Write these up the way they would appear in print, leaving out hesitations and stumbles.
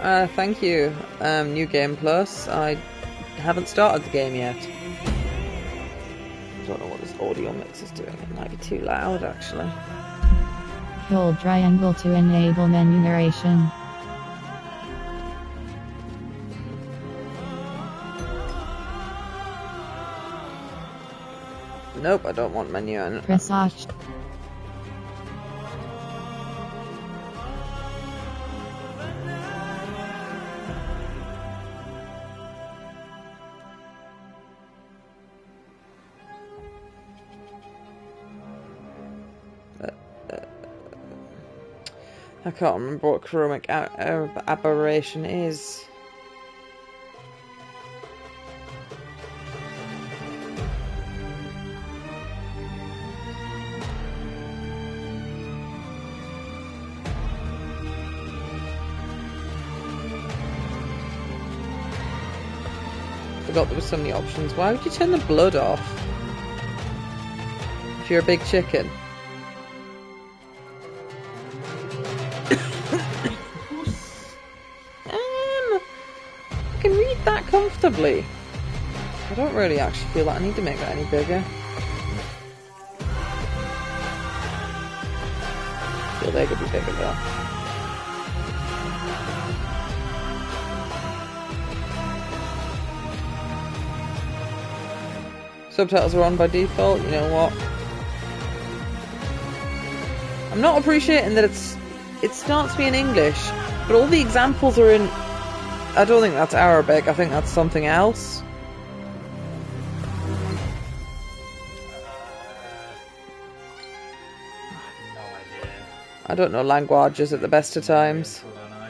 Thank you. New Game Plus. I haven't started the game yet. I don't know what this audio mix is doing. It might be too loud, actually. Hold triangle to enable menu narration. Nope, I don't want menu. And Press H. I can't remember what chromic aberration is. Forgot there were so many options. Why would you turn the blood off if you're a big chicken? I can read that comfortably. I don't really actually feel that I need to make that any bigger. I feel they could be bigger though. Subtitles are on by default. You know what? I'm not appreciating that it starts me in English, but all the examples are in. I don't think that's Arabic. I think that's something else. No idea. I don't know languages at the best of times. I don't know.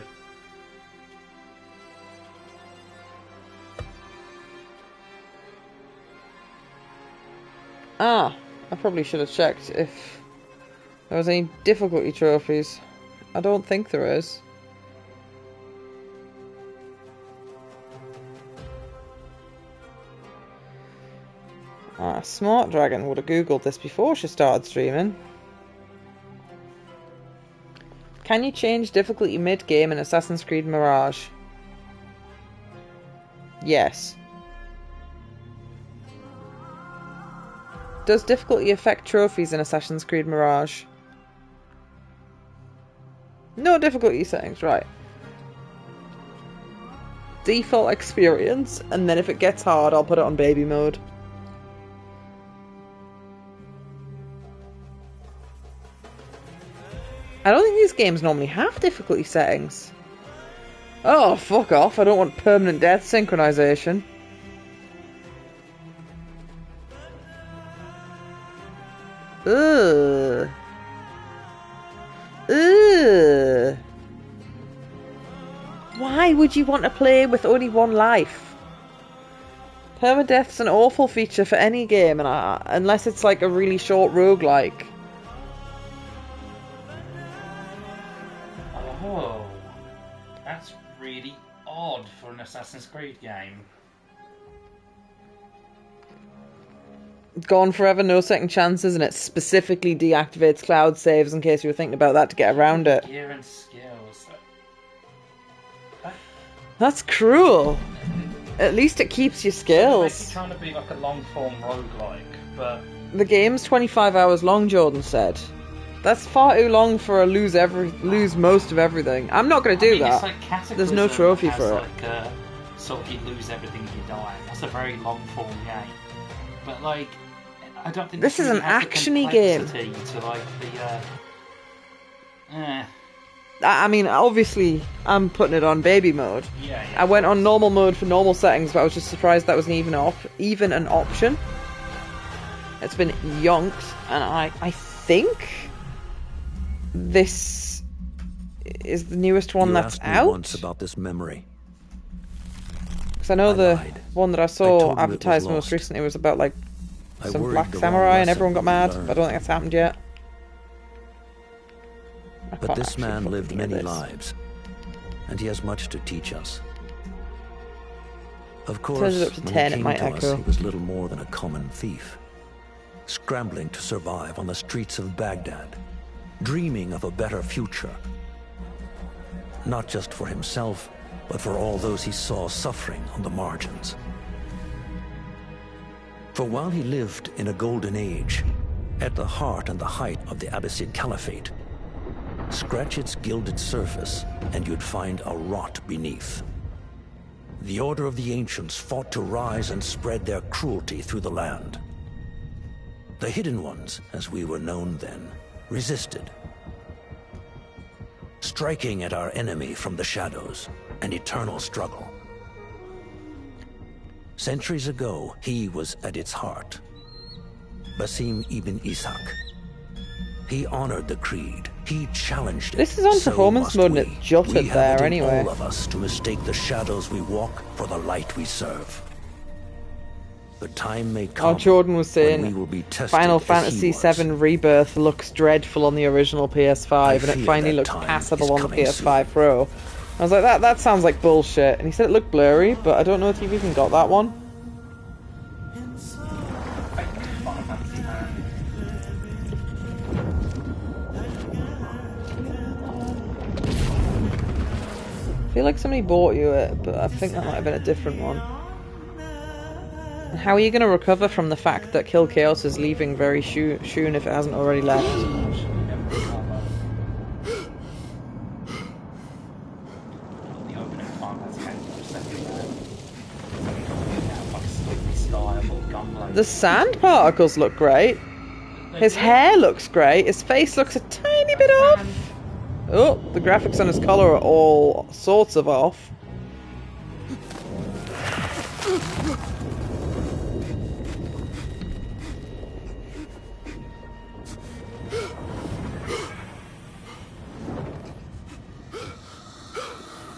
Ah, I probably should have checked if there was any difficulty trophies. I don't think there is. Ah, Smart Dragon would have googled this before she started streaming. Can you change difficulty mid-game in Assassin's Creed Mirage? Yes. Does difficulty affect trophies in Assassin's Creed Mirage? No difficulty settings, right. Default experience, and then if it gets hard, I'll put it on baby mode. I don't think these games normally have difficulty settings. Oh, fuck off. I don't want permanent death synchronization. Ugh. Ugh. Why would you want to play with only one life? Permadeath's an awful feature for any game, and unless it's like a really short roguelike. Oh, that's really odd for an Assassin's Creed game. Gone forever, no second chances, and it specifically deactivates cloud saves in case you were thinking about that to get around it. Gear and skills. That's cruel. At least it keeps your skills. It's trying to be like a long form roguelike, but The game's 25 hours long, Jordan said. That's far too long for a lose most of everything. I'm not going to do that. It's like Cataclysm. There's no trophy has for it. like sort of you lose everything, you die. That's a very long form game. But like, I don't think This is really an has the action-y game. complexity to like the. I mean, obviously, I'm putting it on baby mode. Yeah. I went on normal mode for normal settings, but I was just surprised that wasn't even an option. It's been yonked, and I think this is the newest one that's asked me out. once about this memory. Because I know the lied. one that I I saw told you it was advertised most lost. recently was about like I some worried black the wrong samurai, and lesson everyone got would be mad. learned. But I don't think that's happened yet. I But can't this actually man fucking lived hear many this. lives, and he has much to teach us. Of course, Turns it up to when 10, he it came might to us, echo. he was little more than a common thief, scrambling to survive on the streets of Baghdad, dreaming of a better future. Not just for himself, but for all those he saw suffering on the margins. For while he lived in a golden age, at the heart and the height of the Abbasid Caliphate, scratch its gilded surface and you'd find a rot beneath. The Order of the Ancients fought to rise and spread their cruelty through the land. The Hidden Ones, as we were known then, resisted, striking at our enemy from the shadows, an eternal struggle. Centuries ago, he was at its heart. Basim ibn Ishaq. He honored the creed. He challenged it. This is on So performance must mode and we. it jutted We have there it in anyway. all of us to mistake the shadows we walk for the light we serve. The time may come. Oh, Jordan was when we saying will be tested Final as he Fantasy was. VII Rebirth looks dreadful on the original PS5 and it fear finally that looks time passable is on the coming PS5 soon. Pro. I was like, that sounds like bullshit. And he said it looked blurry, but I don't know if you've even got that one. I feel like somebody bought you it, but I think that might have been a different one. And how are you going to recover from the fact that Kill Chaos is leaving very soon if it hasn't already left? The sand particles look great. His hair looks great. His face looks a tiny bit off. Oh, the graphics on his collar are all sorts of off.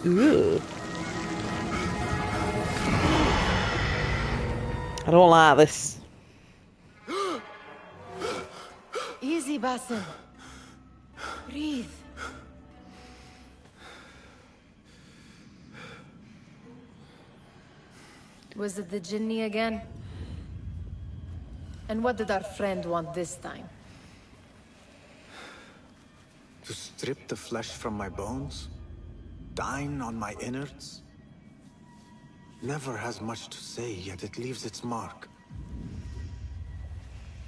Ugh. I don't like this. Easy, Basim. Breathe. Was it the Jinni again? And what did our friend want this time? To strip the flesh from my bones? Dine on my innards? Never has much to say, yet it leaves its mark.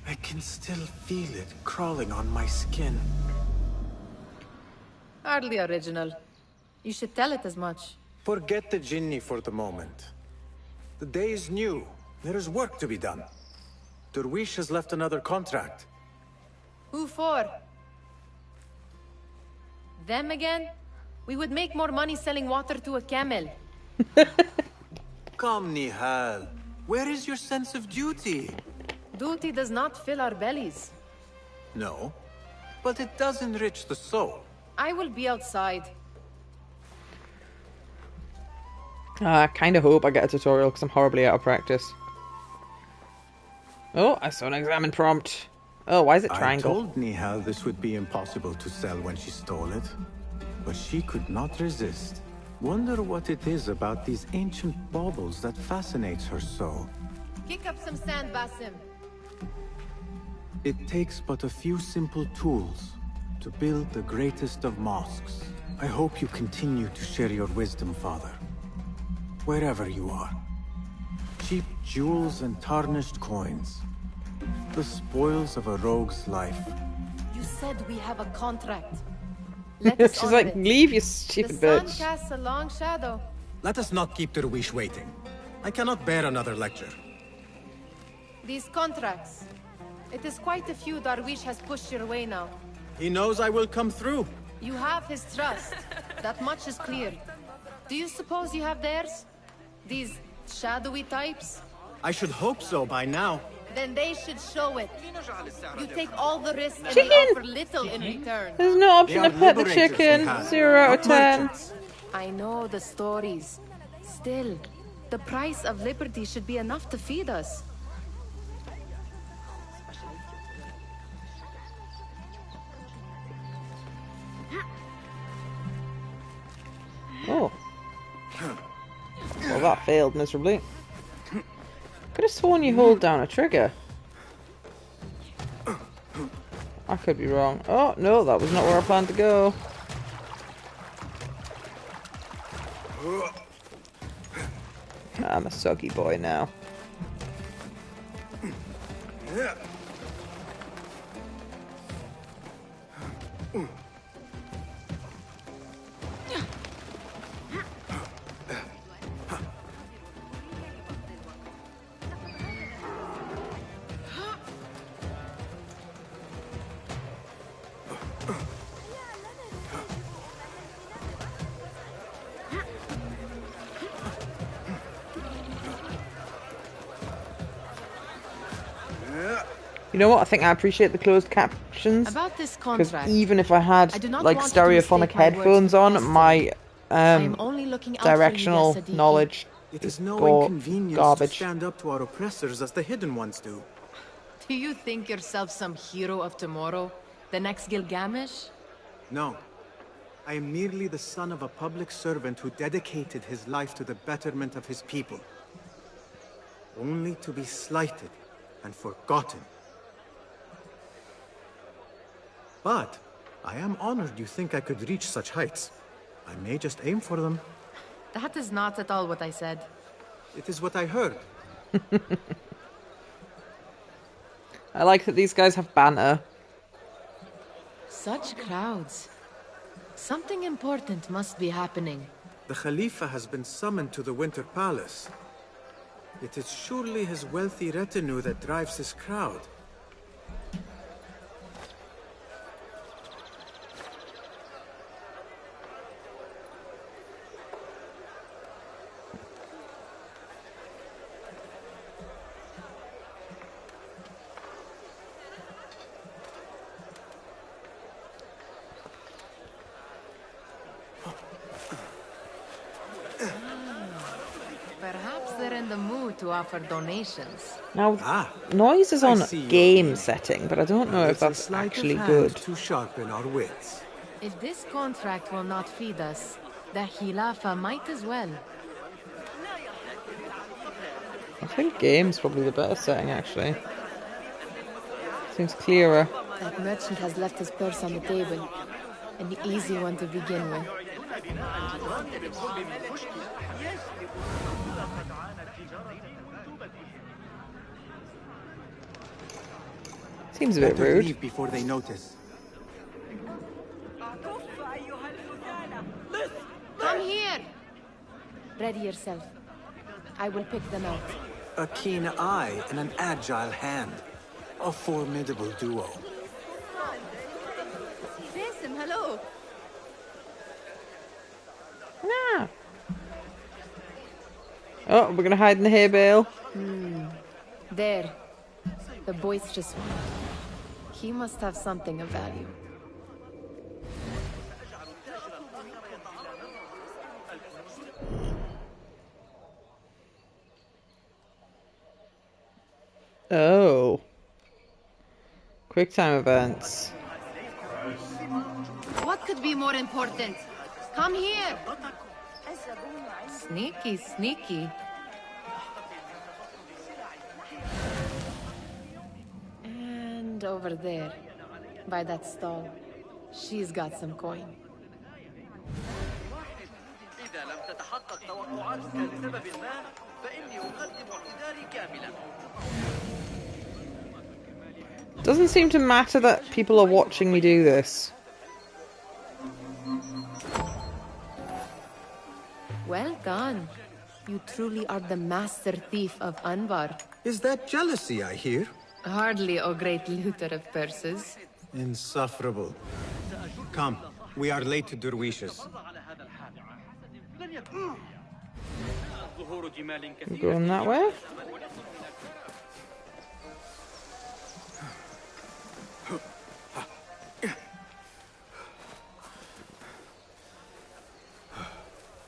I can still feel it crawling on my skin. Hardly original. You should tell it as much. Forget the Jinni for the moment. The day is new. There is work to be done. Derwish has left another contract. Who for? Them again? We would make more money selling water to a camel. Come, Nihal. Where is your sense of duty? Duty does not fill our bellies. No, but it does enrich the soul. I will be outside. I kind of hope I get a tutorial because I'm horribly out of practice. Oh, I saw an examine prompt. Oh, why is it triangle? I told Nihal this would be impossible to sell when she stole it, but she could not resist. Wonder what it is about these ancient baubles that fascinates her so. Kick up some sand, Basim. It takes but a few simple tools to build the greatest of mosques. I hope you continue to share your wisdom, Father. Wherever you are. Cheap jewels and tarnished coins. The spoils of a rogue's life. You said we have a contract. Let us She's honor like, it. leave, you The stupid sun bitch. casts a long shadow. Let us not keep Derwish waiting. I cannot bear another lecture. These contracts. It is quite a few Darwish has pushed your way now. He knows I will come through. You have his trust. That much is clear. Do you suppose you have theirs? These shadowy types? I should hope so by now. Then they should show it. You take all the risks and Chicken! they offer little in return. There's no option They to are pet the liberators chicken. we have, 0 out of not 10. merchants. I know the stories. Still, the price of liberty should be enough to feed us. Oh. Well, that failed miserably. Could have sworn you hold down a trigger. I could be wrong. Oh, no, that was not where I planned to go. I'm a soggy boy now. You know what? I think I appreciate the closed captions. About this Because contract, even if I had I do not like want you to stereophonic mistake my words headphones for on, destiny. my I am only looking out for you, directional Yasadiki. knowledge It is is no go inconvenience garbage. to stand up to our oppressors as the hidden ones do. Do you think yourself some hero of tomorrow? The next Gilgamesh? No. I am merely the son of a public servant who dedicated his life to the betterment of his people. Only to be slighted and forgotten. But I am honored you think I could reach such heights. I may just aim for them. That is not at all what I said. It is what I heard. I like that these guys have banter. Such crowds. Something important must be happening. The Khalifa has been summoned to the Winter Palace. It is surely his wealthy retinue that drives this crowd. Perhaps they're in the mood to offer donations. Now, noise is on see your game meaning. setting, but I don't know if It's a that's sleight of actually hand good. to sharpen our wits. If this contract will not feed us, the Khilafa might as well. I think game's probably the better setting, actually. Seems clearer. That merchant has left his purse on the table. An easy one to begin with. Seems a bit Better rude. leave before they notice. Come here! Ready yourself. I will pick them out. A keen eye and an agile hand. A formidable duo. Jason, hello! Ah. Oh, we're gonna hide in the hay bale. There. The boisterous one. He must have something of value. Oh. QuickTime events. What could be more important? Come here! Sneaky, sneaky. And over there, by that stall, she's got some coin. إذا لم تتحقق توقعاتك لسبب ما فإني أقدم اعتذاري كاملا. Doesn't seem to matter that people are watching me do this. Well done. You truly are the master thief of Anbar. Is that jealousy I hear? Hardly, O great looter of purses. Insufferable. Come, we are late to Derwishes. I'm going that way.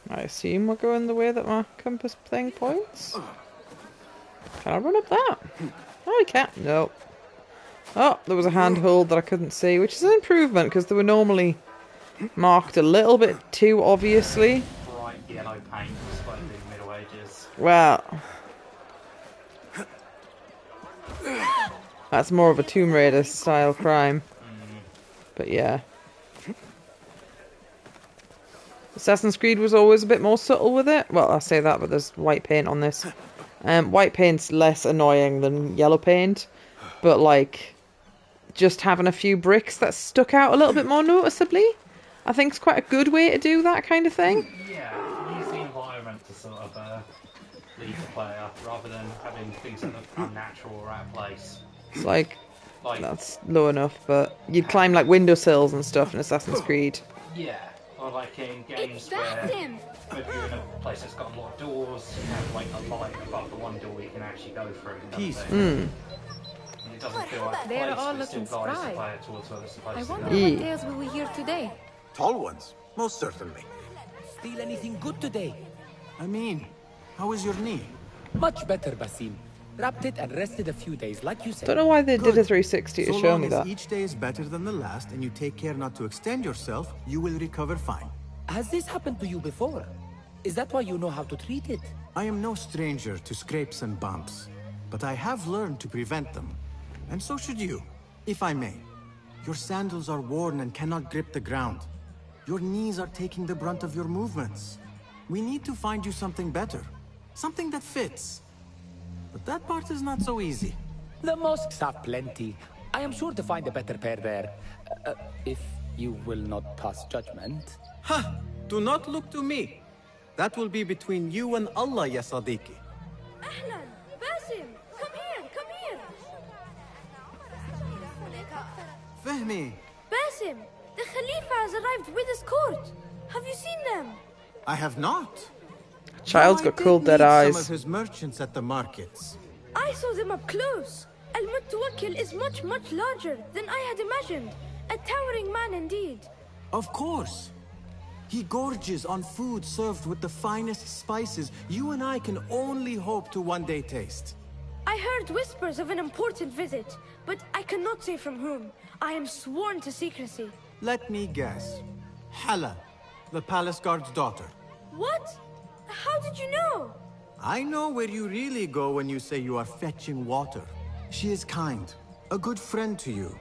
I assume we're going the way that my compass thing points. Can I run up that? Oh, I can't. No. Oh, there was a handhold that I couldn't see, which is an improvement because they were normally marked a little bit too obviously. Bright yellow paint, just like the Middle Ages. Well, that's more of a Tomb Raider style crime. But yeah. Assassin's Creed was always a bit more subtle with it. Well, I say that, but there's white paint on this. White paint's less annoying than yellow paint, but like just having a few bricks that stuck out a little bit more noticeably, I think is quite a good way to do that kind of thing. Yeah, use the environment to sort of lead the player rather than having things that look unnatural or out of place. It's like that's low enough, but you'd climb like windowsills and stuff in Assassin's Creed. Yeah, or like in games where if you're in a place that's got a lot of doors, you have like a light above the one door you can actually go through. Peace. And it doesn't feel like a They're place, all but it still looking guides the spry. player towards where they're supposed I to wonder go. what tales will we hear today? Tall ones, most certainly. Steal anything good today? I mean, how is your knee? Much better, Basim. Wrapped it and rested a few days, like you said. Don't know why they did a Good. 360 to So show long me as that. each day is better than the last and you take care not to extend yourself, you will recover fine. Has this happened to you before? Is that why you know how to treat it? I am no stranger to scrapes and bumps, but I have learned to prevent them. And so should you, if I may. Your sandals are worn and cannot grip the ground. Your knees are taking the brunt of your movements. We need to find you something better. Something that fits. But that part is not so easy. The mosques have plenty. I am sure to find a better pair there. If you will not pass judgment. Ha! Do not look to me. That will be between you and Allah, ya Sadiqi. Ahlan, Basim, come here. Fehmi, Basim, the Khalifa has arrived with his court. Have you seen them? I have not. Child's Though I got cool did dead meet some of eyes. his merchants at the markets. I saw them up close. Al-Mutawakkil is much larger than I had imagined. A towering man indeed. Of course. He gorges on food served with the finest spices you and I can only hope to one day taste. I heard whispers of an important visit, but I cannot say from whom. I am sworn to secrecy. Let me guess. Hala, the palace guard's daughter. What? How did you know? I know where you really go when you say you are fetching water. She is kind, a good friend to you.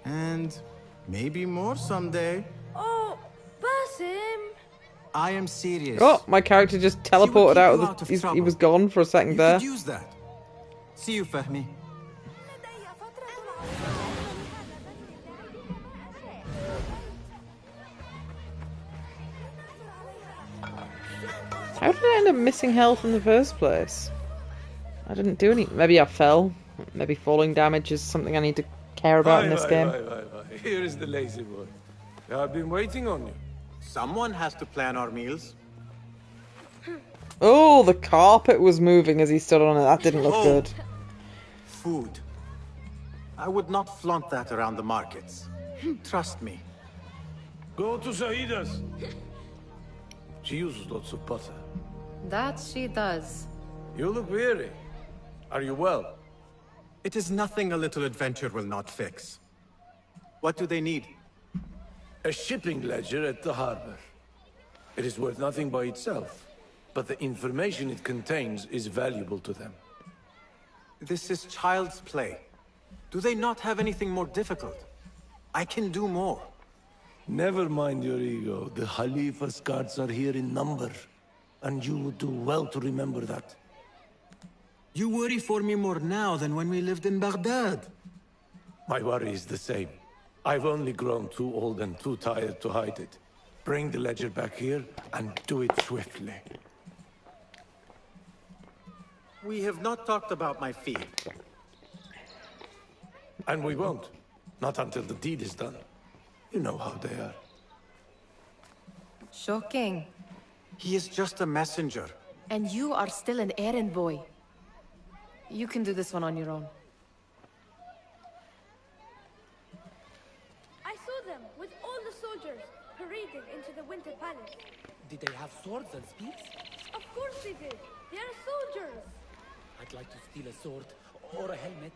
And maybe more someday. Oh, Basim. I am serious. Oh, my character just teleported out of the... He was gone for a second You there. could use that. See you, Fahmi. How did I end up missing health in the first place? I didn't do any... Maybe I fell. Maybe falling damage is something I need to care about in this game. Here is the lazy boy. I've been waiting on you. Someone has to plan our meals. Oh, the carpet was moving as he stood on it. That didn't look good. Food. I would not flaunt that around the markets. Trust me. Go to Saida's. She uses lots of butter. That she does. You look weary. Are you well? It is nothing a little adventure will not fix. What do they need? A shipping ledger at the harbor. It is worth nothing by itself, but the information it contains is valuable to them. This is child's play. Do they not have anything more difficult? I can do more. Never mind your ego. The Khalifa's guards are here in number, and you would do well to remember that. You worry for me more now than when we lived in Baghdad. My worry is the same. I've only grown too old and too tired to hide it. Bring the ledger back here, and do it swiftly. We have not talked about my fee. And we won't. Not until the deed is done. You know how they are. Shocking. He is just a messenger. And you are still an errand boy. You can do this one on your own. I saw them with all the soldiers parading into the Winter Palace. Did they have swords and spears? Of course they did. They are soldiers. I'd like to steal a sword or a helmet.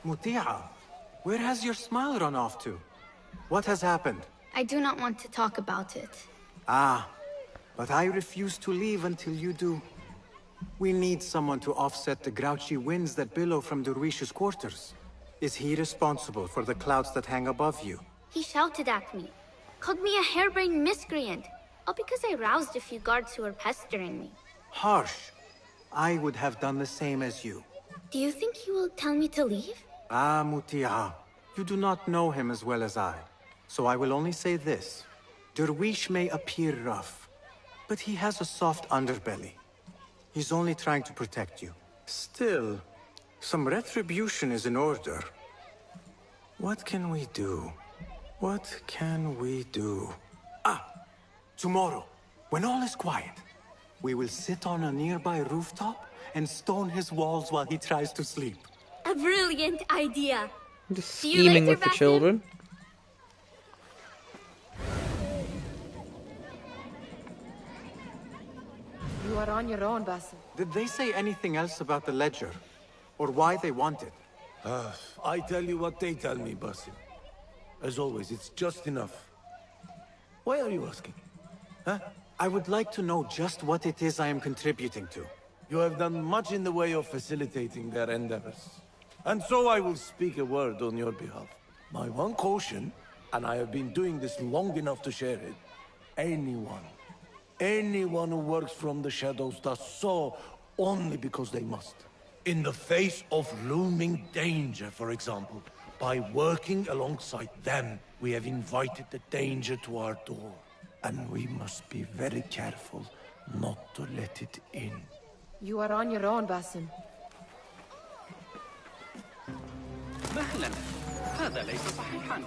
Mutia, where has your smile run off to? What has happened? I do not want to talk about it. Ah, but I refuse to leave until you do. We need someone to offset the grouchy winds that billow from Derwish's quarters. Is he responsible for the clouds that hang above you? He shouted at me, called me a harebrained miscreant, all because I roused a few guards who were pestering me. Harsh. I would have done the same as you. Do you think he will tell me to leave? Ah, Mutia, you do not know him as well as I. So I will only say this. Derwish may appear rough, but he has a soft underbelly. He's only trying to protect you. Still, some retribution is in order. What can we do? What can we do? Ah! Tomorrow, when all is quiet, we will sit on a nearby rooftop and stone his walls while he tries to sleep. A brilliant idea. Just scheming with the children. You are on your own, Basim. Did they say anything else about the ledger? Or why they want it? I tell you what they tell me, Basim. As always, it's just enough. Why are you asking? Huh? I would like to know just what it is I am contributing to. You have done much in the way of facilitating their endeavors. And so I will speak a word on your behalf. My one caution, and I have been doing this long enough to share it, anyone who works from the shadows does so only because they must. In the face of looming danger, for example. By working alongside them, we have invited the danger to our door. And we must be very careful not to let it in. You are on your own, Basim. مهلا هذا ليس صحيحا.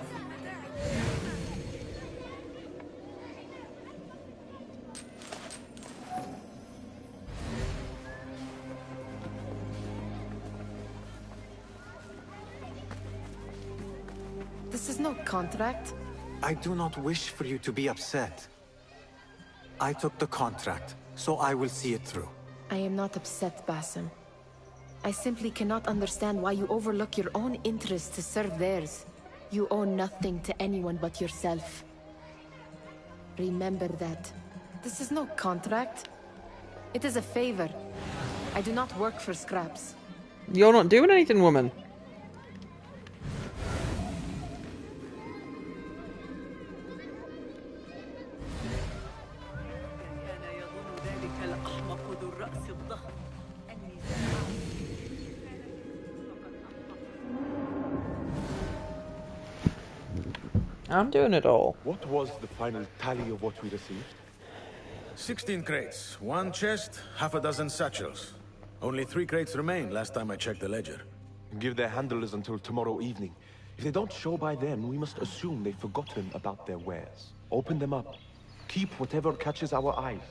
This is no contract. I do not wish for you to be upset. I took the contract, so I will see it through. I am not upset, Basim. I simply cannot understand why you overlook your own interests to serve theirs. You owe nothing to anyone but yourself. Remember that. This is no contract. It is a favor. I do not work for scraps. You're not doing anything, woman. I'm doing it all. What was the final tally of what we received? 16 crates, 1 chest, half a dozen satchels. Only 3 crates remain last time I checked the ledger. Give their handlers until tomorrow evening. If they don't show by then, we must assume they've forgotten about their wares. Open them up. Keep whatever catches our eyes.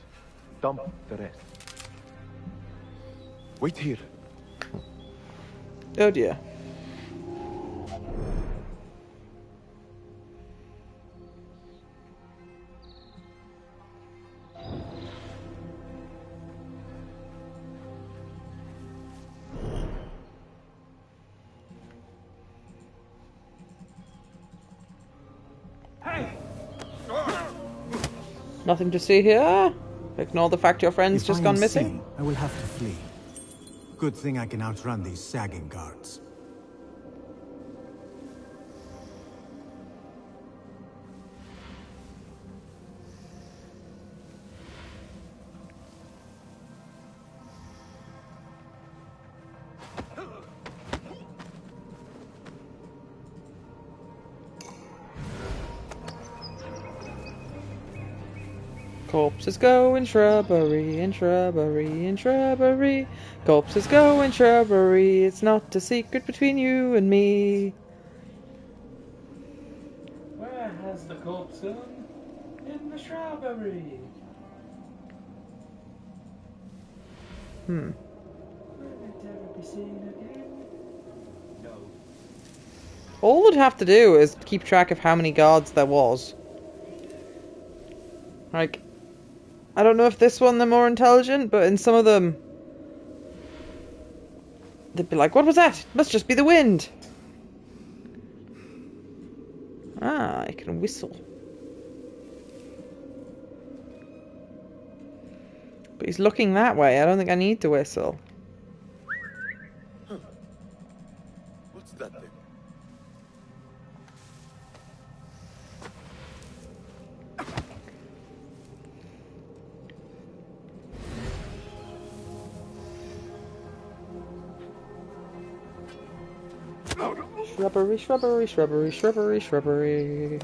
Dump the rest. Wait here. Oh dear. Nothing to see here. Ignore the fact your friend's just gone missing. I will have to flee. Good thing I can outrun these sagging guards. Corpses go in shrubbery, in shrubbery, in shrubbery. Corpses go in shrubbery. It's not a secret between you and me. Where has the corpse gone? In the shrubbery. Hmm. Will it ever be seen again? No. All we'd have to do is keep track of how many guards there was. Like, I don't know if this one they're more intelligent, but in some of them, they'd be like, what was that? It must just be the wind. Ah, I can whistle. But he's looking that way. I don't think I need to whistle. Huh. What's that thing? Shrubbery, shrubbery, shrubbery, shrubbery, shrubbery.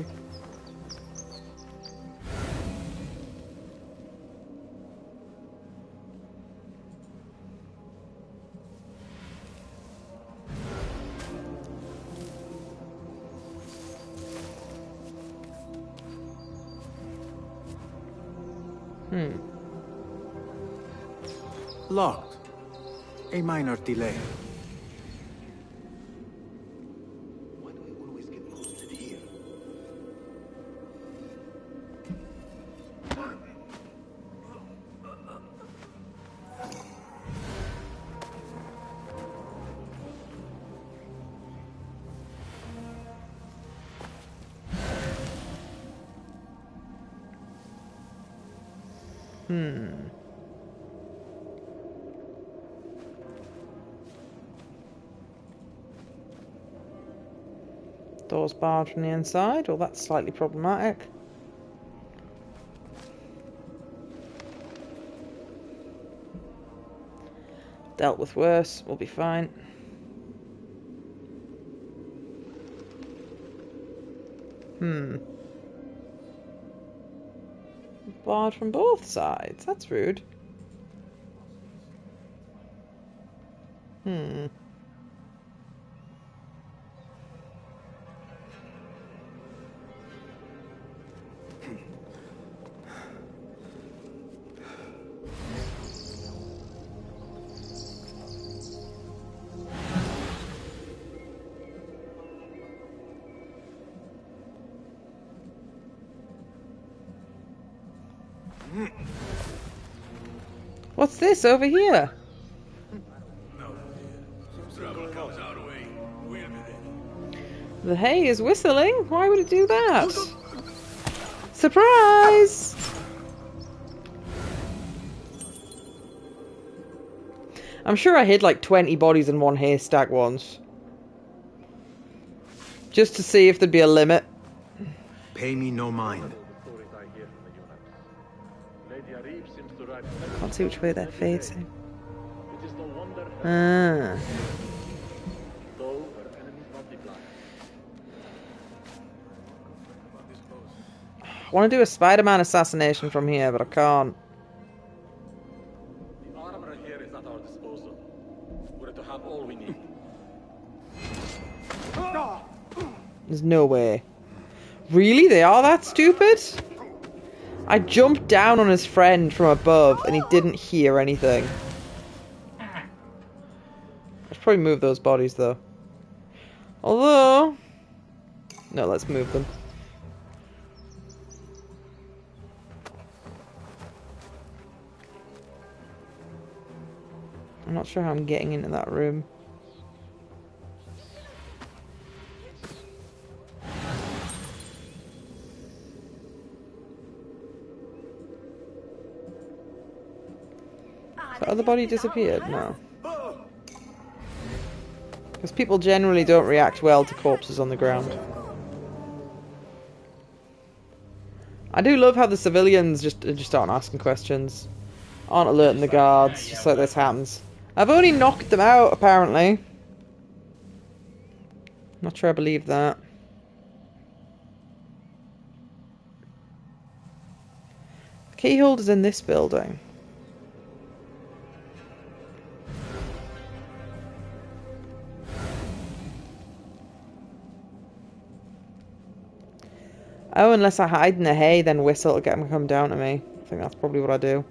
Locked. A minor delay. Why do we always get locked here? Doors barred from the inside. Well, that's slightly problematic. Dealt with worse. We'll be fine. Barred from both sides. That's rude. What's this over here? The hay is whistling? Why would it do that? Surprise! I'm sure I hid like 20 bodies in one haystack once. Just to see if there'd be a limit. Pay me no mind. Can't see which way they're facing. Ah. I want to do a Spider-Man assassination from here, but I can't. The armor here is at our disposal. We're to have all we need. There's no way. Really? They are that stupid? I jumped down on his friend from above and he didn't hear anything. I should probably move those bodies though. Although... No, let's move them. I'm not sure how I'm getting into that room. Has the other body disappeared? No. Because people generally don't react well to corpses on the ground. I do love how the civilians just aren't asking questions. Aren't alerting the guards, just like this happens. I've only knocked them out, apparently. Not sure I believe that. The keyholder's in this building. Oh, unless I hide in the hay, then whistle to get them to come down to me. I think that's probably what I do.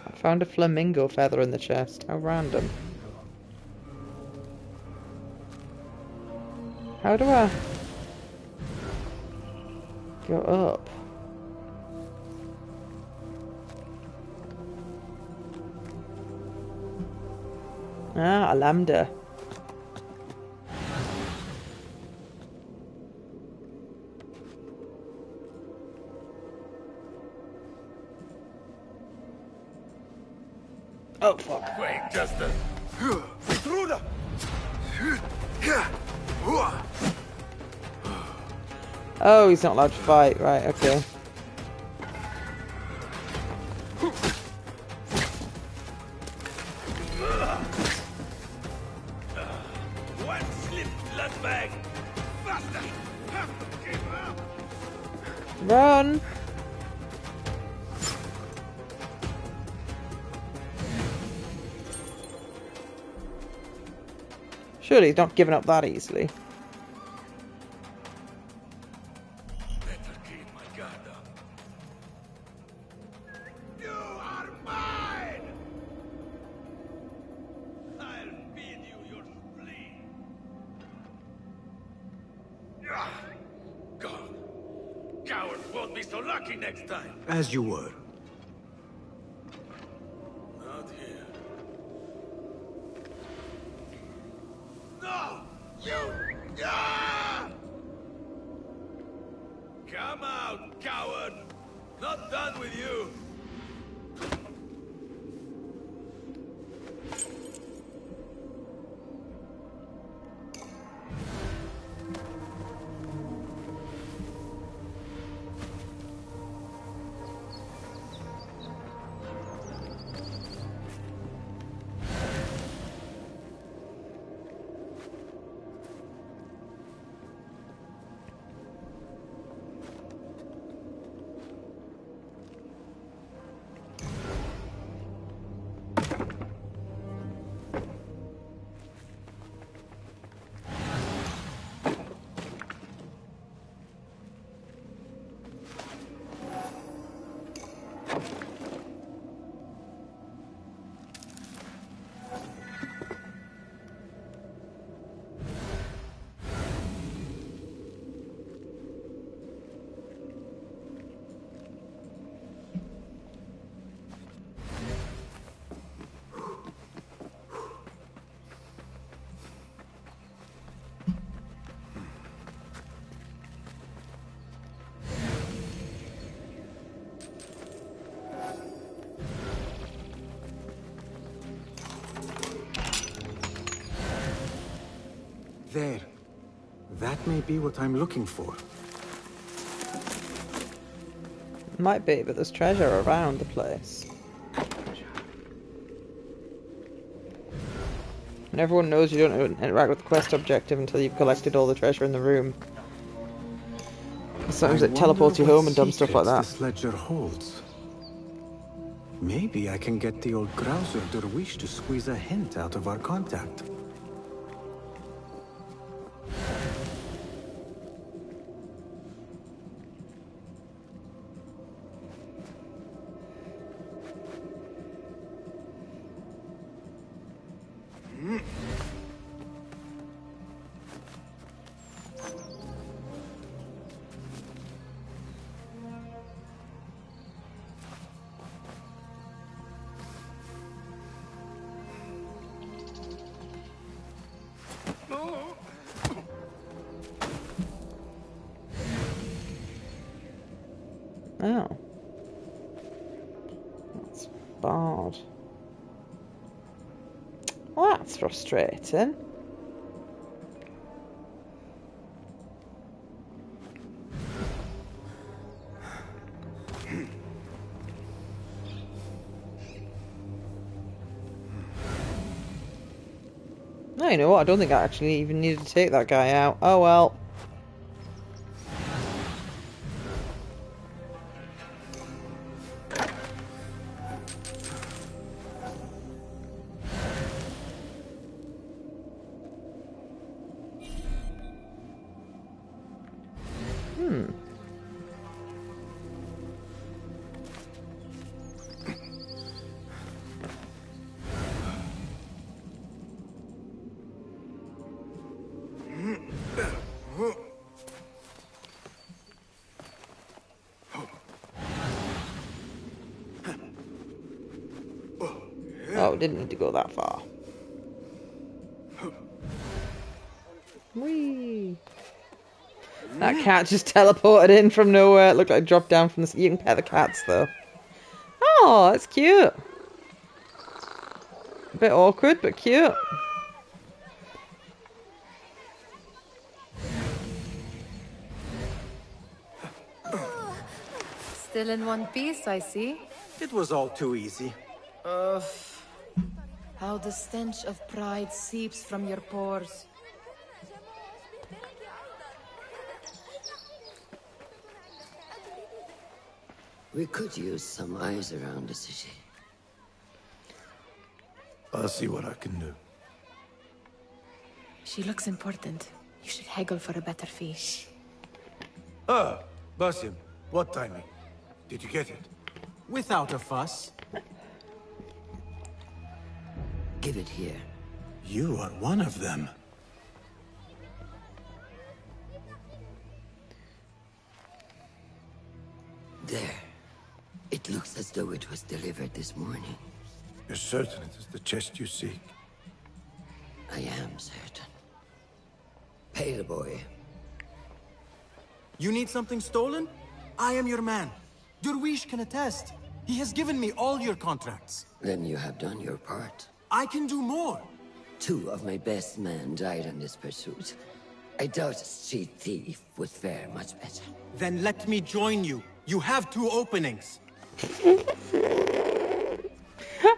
I found a flamingo feather in the chest. How random. How do I go up? Ah, a lambda. Oh, fuck. Wait, just a... Intruder! Oh, he's not allowed to fight. Right, okay. One slip, blood bag! Faster! Have to give up! Run! Surely he's not giving up that easily. Better keep my guard up. You are mine! I'll feed you your spleen. God, cowards won't be so lucky next time. As you were. Not here. No! You! Ah! Come out, coward! Not done with you! There. That may be what I'm looking for. Might be, but there's treasure around the place. And everyone knows you don't interact with the quest objective until you've collected all the treasure in the room. Sometimes it teleports you home and dumb stuff like that. This ledger holds. Maybe I can get the old grouser Derwish to squeeze a hint out of our contact. Oh. That's bad. Well, that's frustrating. No, you know what? I don't think I actually even needed to take that guy out. Oh well. Oh, didn't need to go that far. Whee! That cat just teleported in from nowhere. It looked like it dropped down from the... You can pet the cats, though. Oh, that's cute. A bit awkward, but cute. Still in one piece, I see. It was all too easy. How the stench of pride seeps from your pores. We could use some eyes around the city. I'll see what I can do. She looks important. You should haggle for a better fee. Ah, Basim, what timing? Did you get it? Without a fuss. Give it here. You are one of them. There. It looks as though it was delivered this morning. You're certain it is the chest you seek? I am certain. Pay the boy. You need something stolen? I am your man. Durwish can attest. He has given me all your contracts. Then you have done your part. I can do more. 2 of my best men died in this pursuit. I doubt a street thief would fare much better. Then let me join you. You have 2 openings.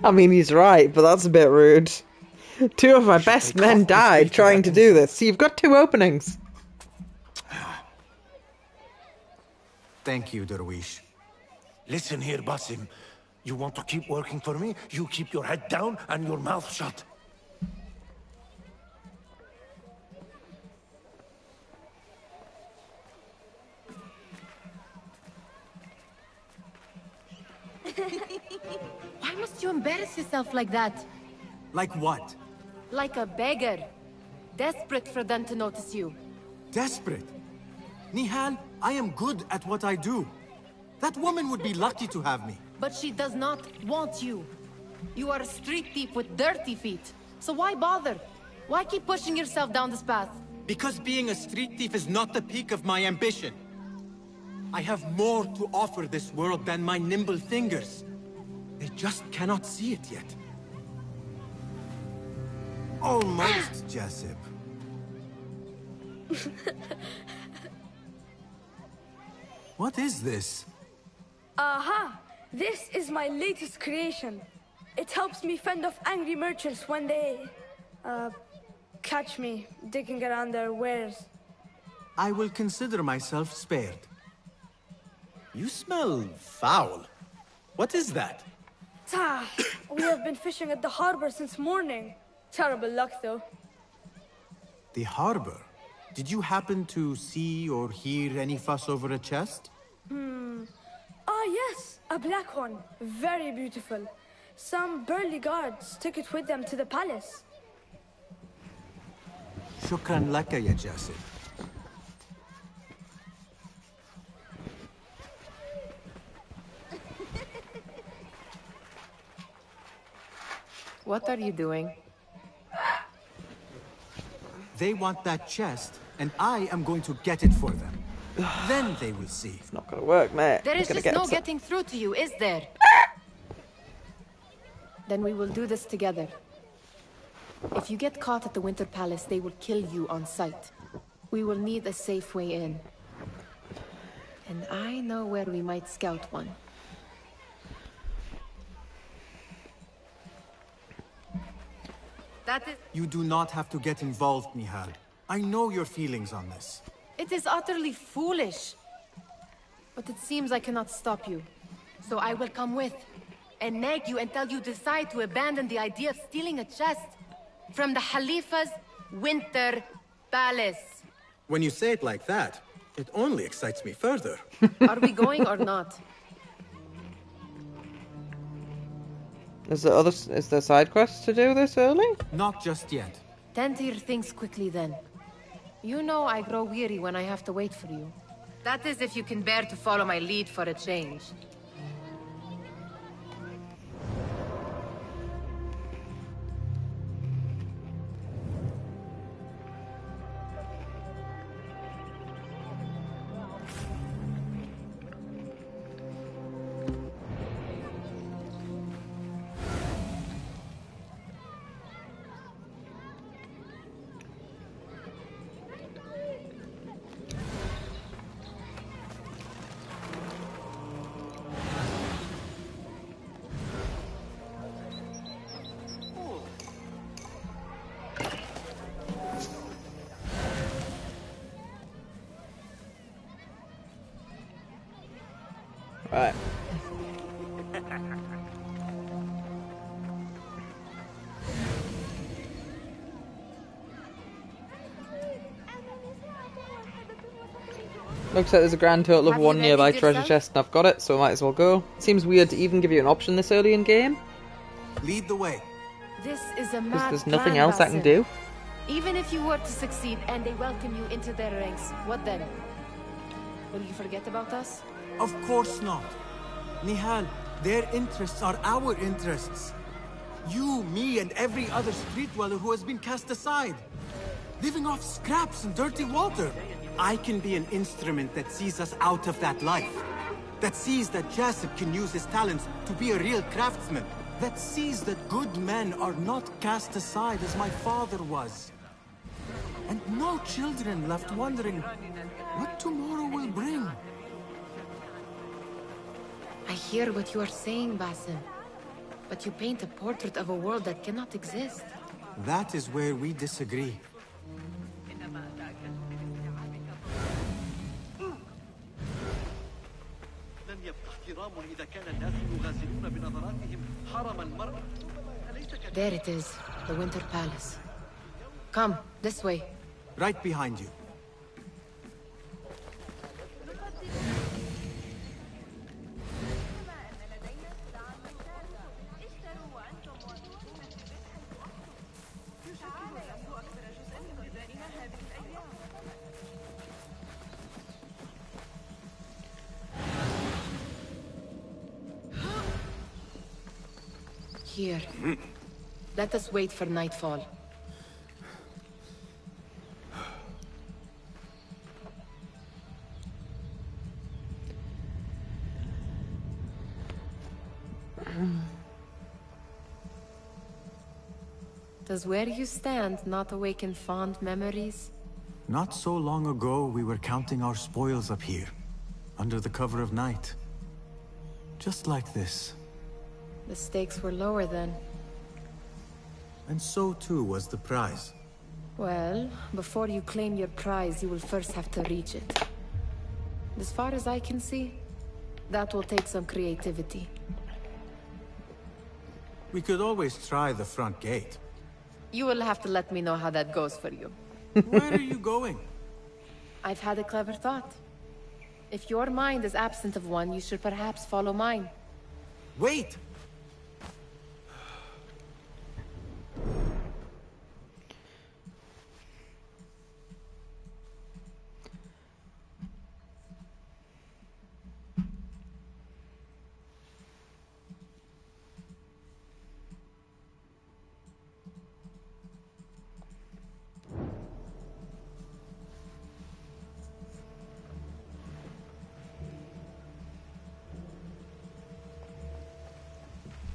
I mean, he's right, but that's a bit rude. 2 of my best men died trying to do this, so you've got 2 openings. Thank you, Durwish. Listen here, Basim. You want to keep working for me? You keep your head down and your mouth shut. Why must you embarrass yourself like that? Like what? Like a beggar. Desperate for them to notice you. Desperate? Nihal, I am good at what I do. That woman would be lucky to have me. But she does not want you. You are a street thief with dirty feet. So why bother? Why keep pushing yourself down this path? Because being a street thief is not the peak of my ambition. I have more to offer this world than my nimble fingers. They just cannot see it yet. Almost, Jessup. What is this? Aha! This is my latest creation. It helps me fend off angry merchants when they... catch me digging around their wares. I will consider myself spared. You smell foul. What is that? We have been fishing at the harbor since morning. Terrible luck, though. The harbor? Did you happen to see or hear any fuss over a chest? Ah, yes, a black one. Very beautiful. Some burly guards took it with them to the palace. Shukran laka, ya Jasip. What are you doing? They want that chest, and I am going to get it for them. Then they will see. It's not gonna work, mate. There is just no getting through to you, is there? Then we will do this together. If you get caught at the Winter Palace, they will kill you on sight. We will need a safe way in. And I know where we might scout one. That is... You do not have to get involved, Nihal. I know your feelings on this. It is utterly foolish. But it seems I cannot stop you. So I will come with, and nag you until you decide to abandon the idea of stealing a chest from the Khalifa's Winter Palace. When you say it like that, it only excites me further. Are we going or not? Is there side quests to do this early? Not just yet. Tend to your things quickly then. You know I grow weary when I have to wait for you. That is if you can bear to follow my lead for a change. Right. Looks like there's a grand total of Have you one nearby readied treasure yourself? chest, and I've got it, so I might as well go. Seems weird to even give you an option this early in game, Lead the way. This is a because mad there's nothing plan, else I can Basim. do. Even if you were to succeed and they welcome you into their ranks, what then? Will you forget about us? Of course not. Nihal, their interests are our interests. You, me, and every other street dweller who has been cast aside. Living off scraps and dirty water. I can be an instrument that sees us out of that life. That sees that Jasip can use his talents to be a real craftsman. That sees that good men are not cast aside as my father was. And no children left wondering what tomorrow will bring. I hear what you are saying, Basim. But you paint a portrait of a world that cannot exist. That is where we disagree. لن يبقى احترام إذا كان الناس يغازلون بنظراتهم حرم المرء. There it is, the Winter Palace. Come, this way. Right behind you. Here. Let us wait for nightfall. Does where you stand not awaken fond memories? Not so long ago, we were counting our spoils up here, under the cover of night. Just like this. The stakes were lower then. And so too was the prize. Well, before you claim your prize, you will first have to reach it. As far as I can see, that will take some creativity. We could always try the front gate. You will have to let me know how that goes for you. Where are you going? I've had a clever thought. If your mind is absent of one, you should perhaps follow mine. Wait!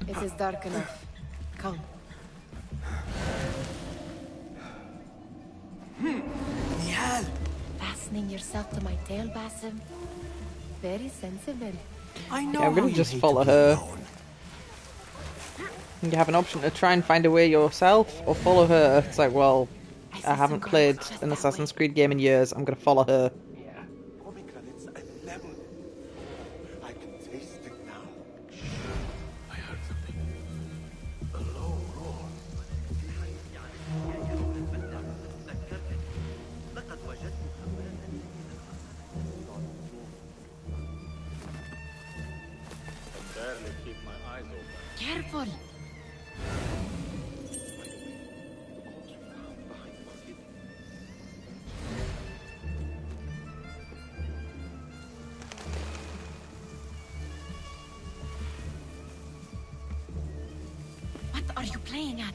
It is dark enough. Come. Nihal! Fastening yourself to my tail, Basim. Very sensible. I know Yeah, I'm how gonna you just hate follow to be her. alone. You have an option to try and find a way yourself or follow her. It's like, well, I haven't played an Assassin's Creed game in years. I'm gonna follow her. Pomegranates and lemon. I can taste it now. I heard something. A low roar. لقد وجدت barely keep my eyes open. Careful! What are you playing at?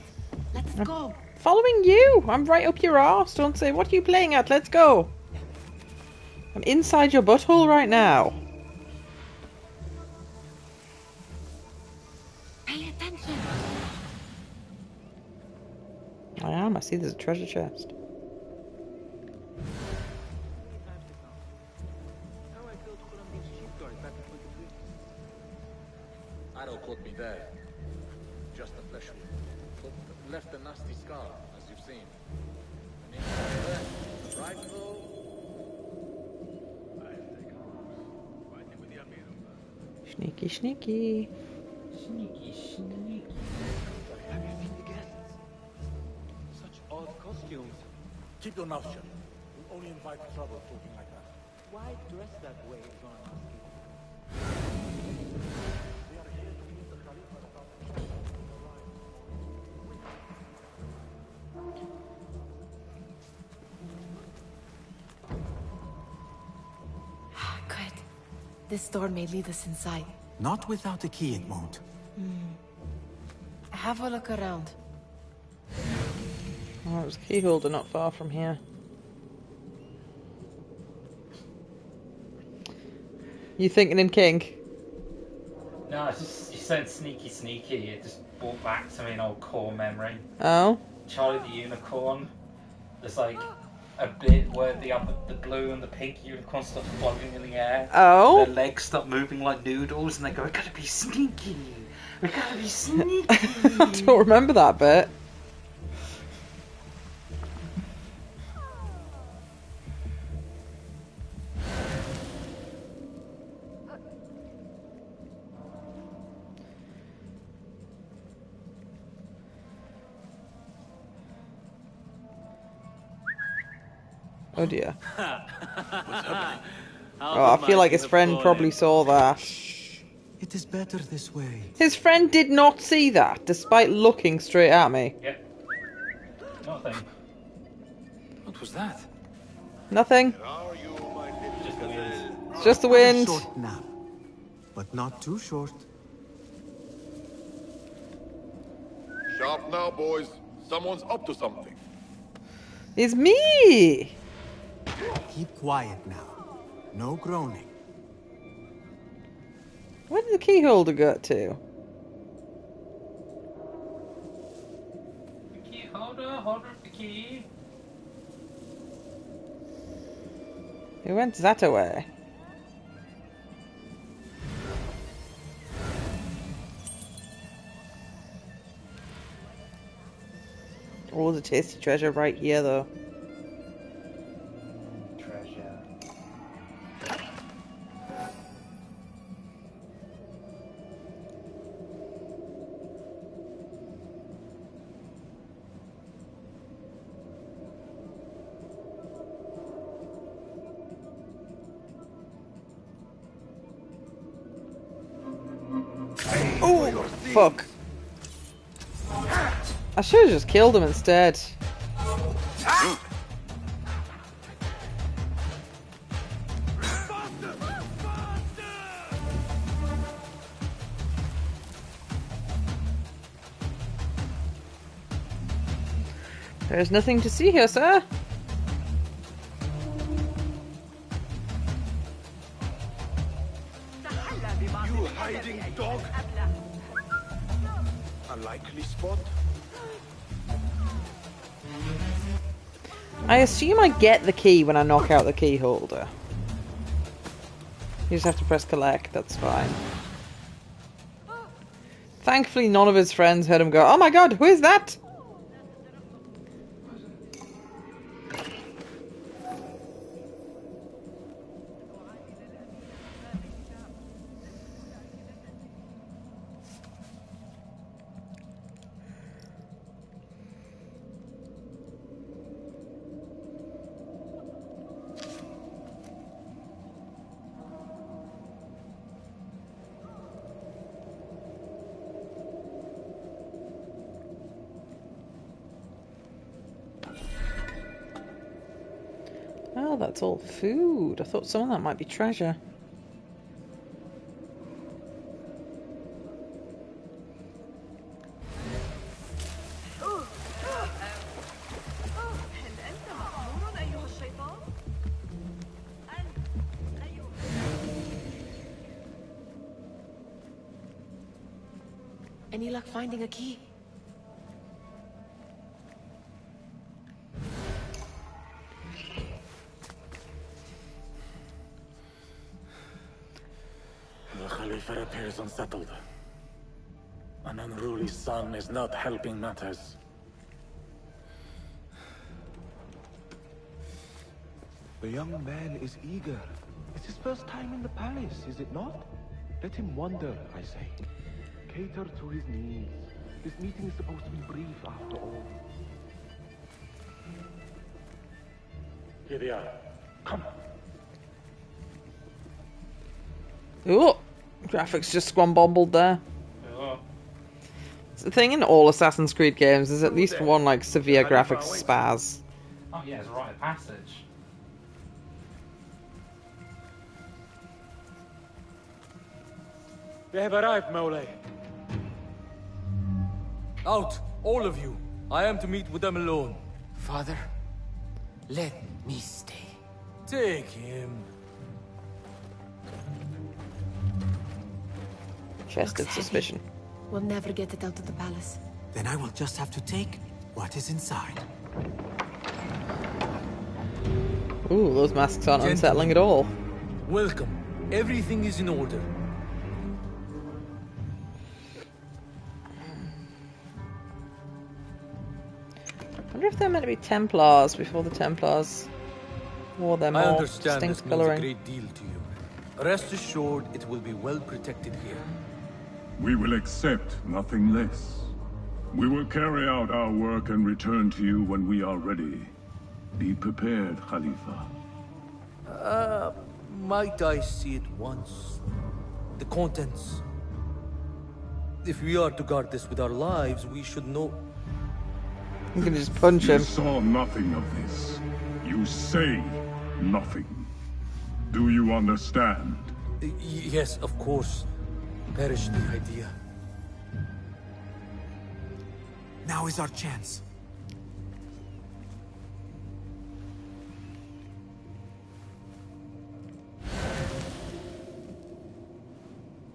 Let's go! Following you! I'm right up your arse. Don't say, what are you playing at? Let's go! I'm inside your butthole right now. Pay attention! I am. I see there's a treasure chest. Arrow caught me there. Just a flesh wound. But left a nasty scar, as you've seen. And inside there, the rifle. Sneaky, sneaky. Sneaky, sneaky. Have you seen the guests? Such odd costumes. Keep your mouth shut. You'll only invite trouble talking like that. Why dress that way, is what I'm asking. They are here to meet the Khalifa about the Good. This door may lead us inside. Not without a key, it won't. Have a look around. Oh, there's a key holder not far from here. You thinking in kink? No, it's just, you said sneaky, sneaky. It just brought back to me an old core memory. Oh? Charlie the Unicorn. There's like a bit where the blue and the pink unicorn start floating in the air. Oh? Their legs start moving like noodles, and they go, "We gotta be sneaky. We gotta be sneaky." I don't remember that bit. Oh dear. Oh, I feel like his friend probably saw that. It is better this way. His friend did not see that, despite looking straight at me. Yep. Nothing. What was that? Nothing. Just the wind. It's just the wind. A short nap, but not too short. Sharp now, boys. Someone's up to something. It's me! Keep quiet now. No groaning. Where did the key holder go to? The key holder the key. It went that away. Oh, the tasty treasure right here, though. Treasure. Oh, fuck. I should have just killed him instead. There's nothing to see here, sir. You hiding dog! A likely spot? I assume I get the key when I knock out the key holder. You just have to press collect, that's fine. Thankfully none of his friends heard him go, "Oh my god, who is that?" Oh, that's all food. I thought some of that might be treasure. Any luck finding a key? The Khalifa appears unsettled. An unruly son is not helping matters. The young man is eager. It's his first time in the palace, is it not? Let him wander, I say. Cater to his needs. This meeting is supposed to be brief after all. Here they are. Come. Oh, graphics just squambombled there. It's the thing in all Assassin's Creed games, there's at least one like severe graphics spaz. Oh yeah, it's a rite of passage. They have arrived, Maulay. Out, all of you. I am to meet with them alone. Father, let me stay. Take him. Chested suspicion. We'll never get it out of the palace. Then I will just have to take what is inside. Ooh, those masks aren't unsettling at all. Welcome. Everything is in order. I wonder if they're meant to be Templars before the Templars wore their I more understand this distinct means a colouring. great deal to you. Rest assured, it will be well protected here. We will accept nothing less. We will carry out our work and return to you when we are ready. Be prepared, Khalifa. Might I see it once? The contents. If we are to guard this with our lives, we should know. You can just punch him. You saw nothing of this. You say nothing. Do you understand? Yes, of course. Perish the idea. Now is our chance.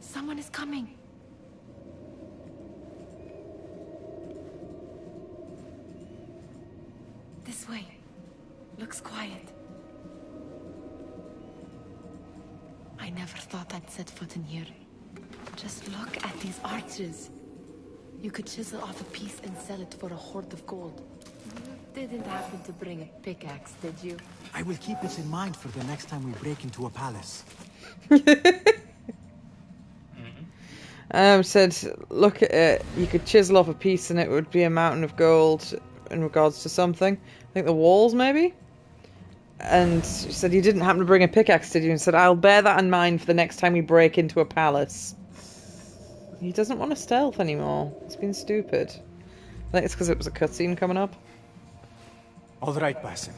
Someone is coming. This way. Looks quiet. I never thought I'd set foot in here. Just look at these arches. You could chisel off a piece and sell it for a hoard of gold. You didn't happen to bring a pickaxe, did you? I will keep this in mind for the next time we break into a palace. Said, look at it. You could chisel off a piece and it would be a mountain of gold in regards to something. I think the walls, maybe? And she said, you didn't happen to bring a pickaxe, did you? And said, I'll bear that in mind for the next time we break into a palace. He doesn't want to stealth anymore. It's been stupid. I think it's because it was a cutscene coming up. All right, Basim.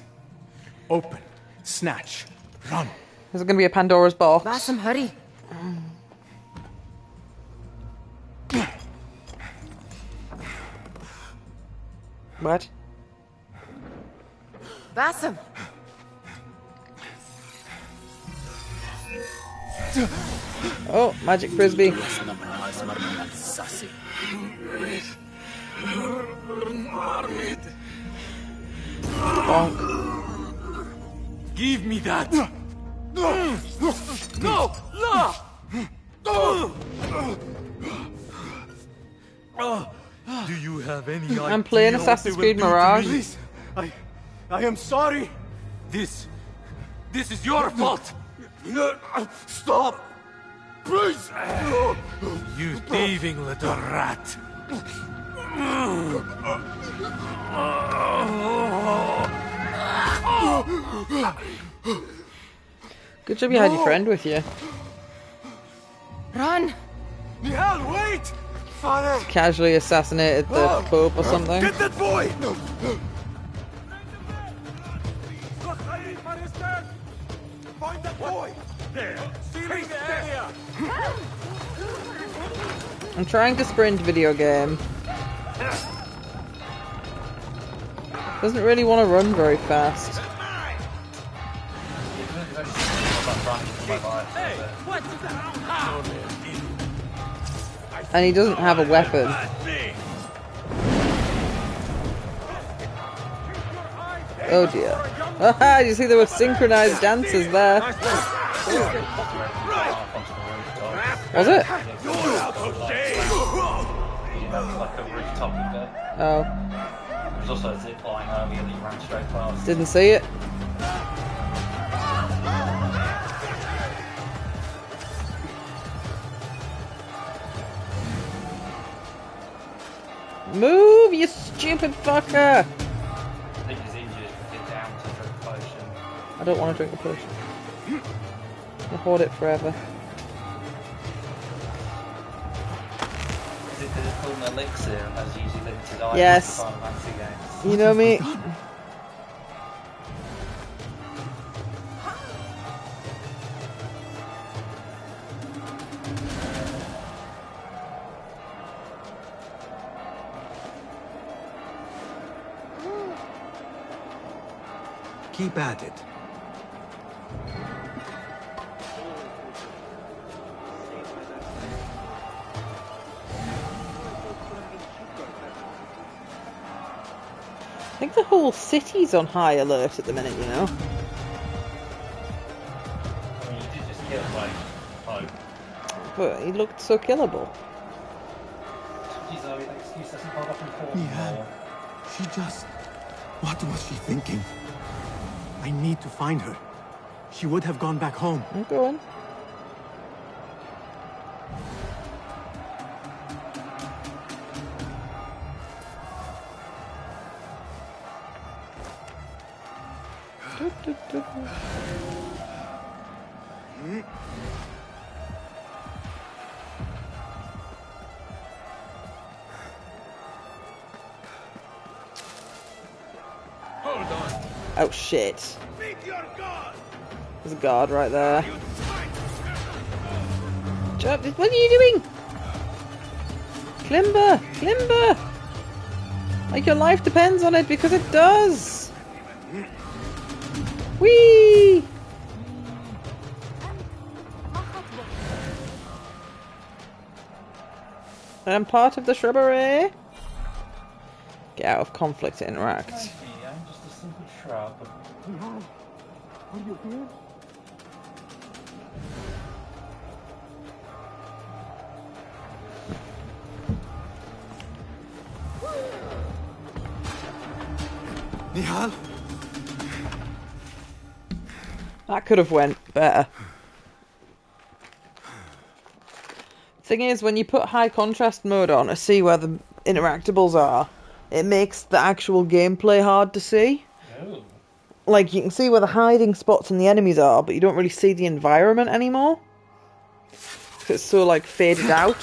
Open. Snatch. Run. Is it going to be a Pandora's box? Basim, hurry. What? Basim. Oh, magic frisbee. Bonk. Give me that! No! No! Do you have any idea? I'm playing Assassin's Creed Mirage. Please, I am sorry. This is your fault. Stop! Please! You thieving little rat! Good job you had your friend with you. Run! Nihal, wait! Father! Casually assassinated the Pope or something. Get that boy! Find that boy! There! Sealing the area! I'm trying to sprint video game. Doesn't really want to run very fast. And he doesn't have a weapon. Oh dear. Haha, you see there were synchronized dances there. Was it? Oh. There was also a zip line earlier that you ran straight past. Didn't see it. Move, you stupid fucker! I think he's injured. Get down to drink a potion. I don't want to drink the potion. I'll hoard it forever. Is it because it's called an elixir and has usually limited items Yes. in Final Fantasy games? You know me. Keep at it. I think the whole city's on high alert at the minute, you know? I mean, you did just kill, like, Pope. But he looked so killable. Jeez, Zoe, that excuse doesn't hold up in court Yeah. anymore. She just... What was she thinking? I need to find her. She would have gone back home. I'm going. Hold on. Oh shit. There's a guard right there. Jump! What are you doing? Climber! Climber! Like your life depends on it, because it does! Whee! I'm part of the shrubbery. Get out of conflict to interact. I'm just a simple shrub. Are you here? Nihal? That could have went better. Thing is, when you put high contrast mode on to see where the interactables are, it makes the actual gameplay hard to see. Oh. Like, you can see where the hiding spots and the enemies are, but you don't really see the environment anymore. 'Cause it's so, like, faded out.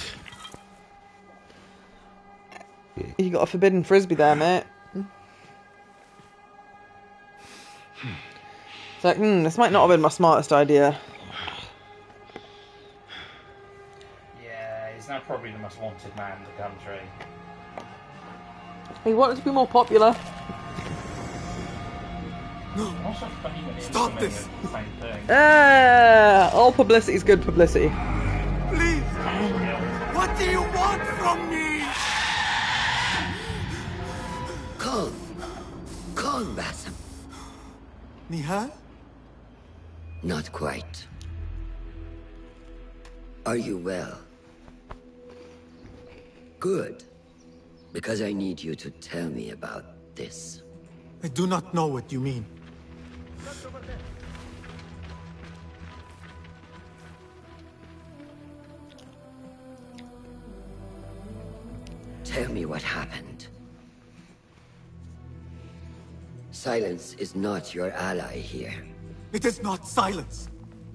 You got a forbidden frisbee there, mate. It's like, this might not have been my smartest idea. Yeah, he's now probably the most wanted man in the country. He wanted to be more popular. Also, fame and Stop infamy this. are the same thing. All publicity is good publicity. Please! What do you want from me? Calm. Calm, Basim. Nihal? Not quite. Are you well? Good. Because I need you to tell me about this. I do not know what you mean. Tell me what happened. Silence is not your ally here. It is not silence.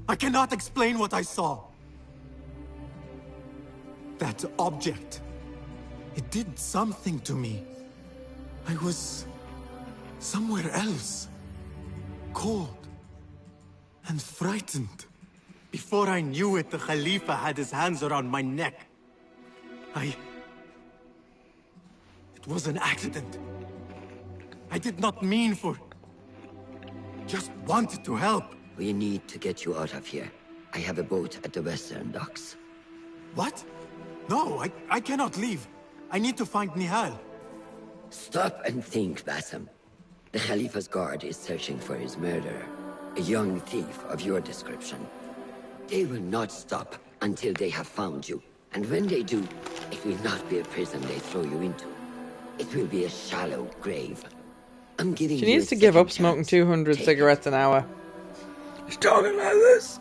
I cannot explain what I saw. That object. It did something to me. I was somewhere else. Cold. And frightened. Before I knew it, the Khalifa had his hands around my neck. It was an accident. I did not mean for... Just wanted to help. We need to get you out of here. I have a boat at the western docks. What? No, I cannot leave. I need to find Nihal. Stop and think, Basim. The Khalifa's guard is searching for his murderer. A young thief of your description. They will not stop until they have found you. And when they do, it will not be a prison they throw you into. It will be a shallow grave. I'm giving you She needs to give up smoking 200 cigarettes an hour. She's talking like this.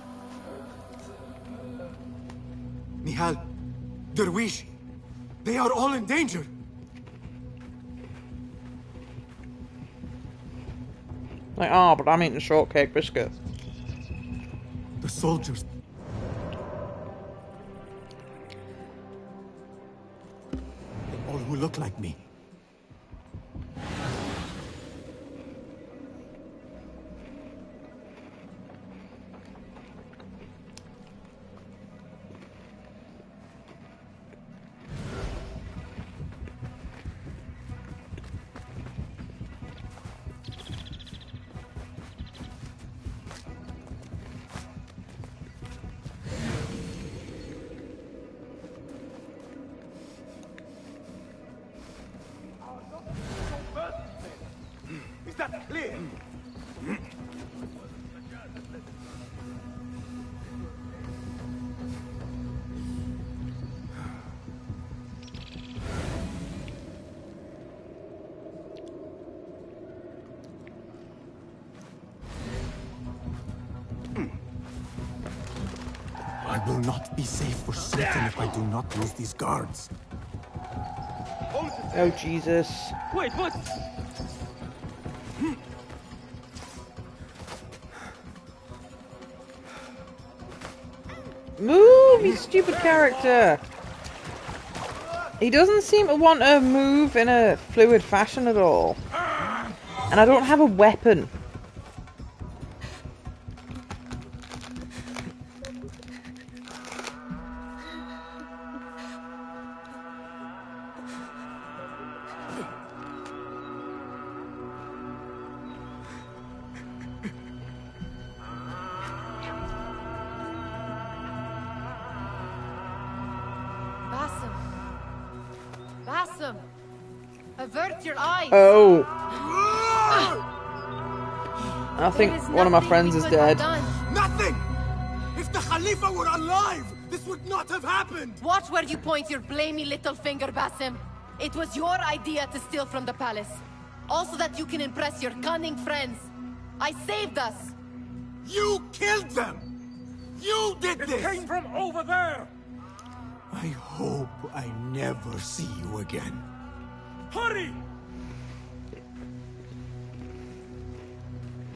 Nihal, Derwish, they are all in danger. Like, oh, but I'm eating shortcake biscuits. The soldiers. All who look like me. Is that clear? I will not be safe for certain if I do not use these guards. Oh, Jesus. Wait, what? Move, you stupid character! He doesn't seem to want to move in a fluid fashion at all. And I don't have a weapon. Basim! Avert your eyes! Oh. I think one of my friends is dead. Nothing! If the Khalifa were alive, this would not have happened! Watch where you point your blamey little finger, Basim. It was your idea to steal from the palace. Also that you can impress your cunning friends. I saved us! You killed them! You did this! It came from over there! I hope I never see you again. Hurry!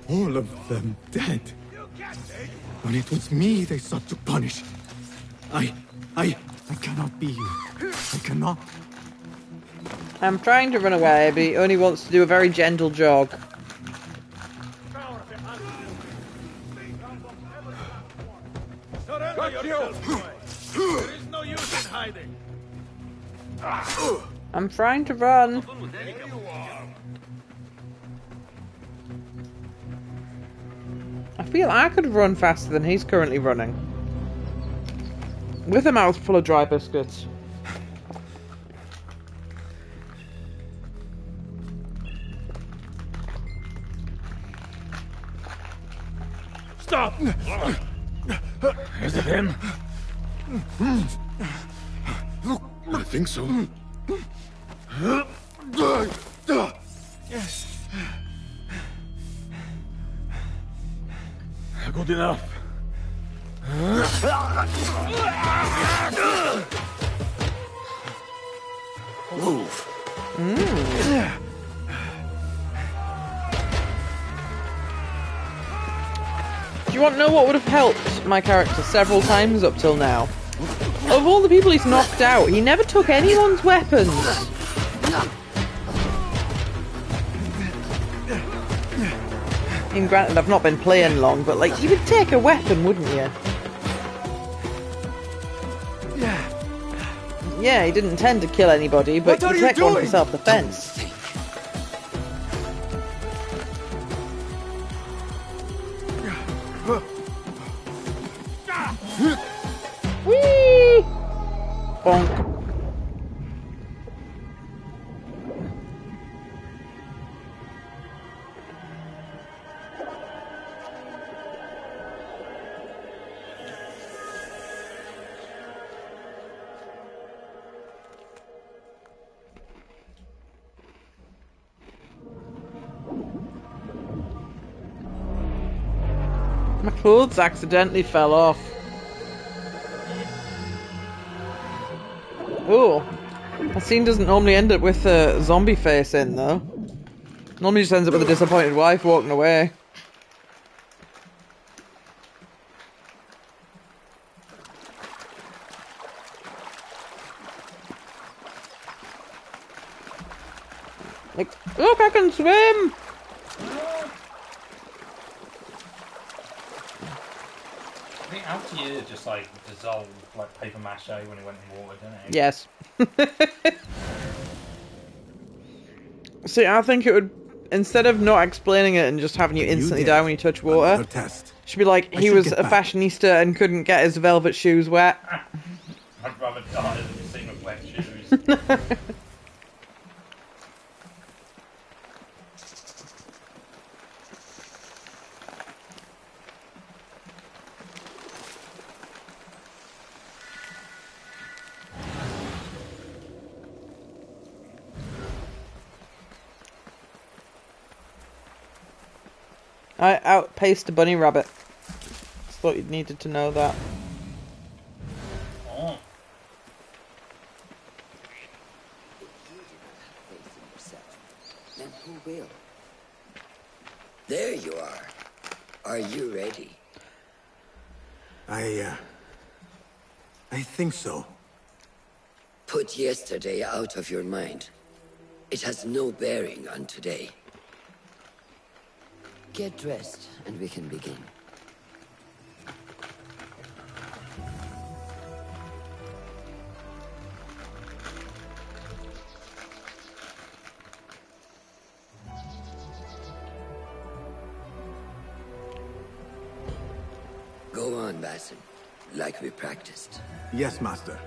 All of them dead. When it was me they sought to punish. I cannot be here. I cannot. I'm trying to run away, but he only wants to do a very gentle jog. Got you! There is no use in hiding. I'm trying to run. I feel I could run faster than he's currently running. With a mouth full of dry biscuits. Stop! Is it him? I think so. Yes. Good enough. Move. Do you want to know what would have helped my character several times up till now? Of all the people he's knocked out, he never took anyone's weapons. I mean, granted, I've not been playing long, but like, you would take a weapon, wouldn't you? Yeah, he didn't intend to kill anybody, but you take one for self-defense. Whee! Bonk. My clothes accidentally fell off. Oh, that scene doesn't normally end up with a zombie face in, though. Normally just ends up with a disappointed wife walking away. Like, look, I can swim! I think Altair just like dissolved like paper mache when he went in water, didn't he? Yes. See, I think it would, instead of not explaining it and just having you instantly die when you touch water, should be like he was a fashionista and couldn't get his velvet shoes wet. I'd rather die than be seen with wet shoes. I outpaced a bunny rabbit. Just thought you needed to know that. Oh. Then who will? There you are. Are you ready? I think so. Put yesterday out of your mind. It has no bearing on today. Get dressed, and we can begin. Go on, Basim, like we practiced. Yes, Master.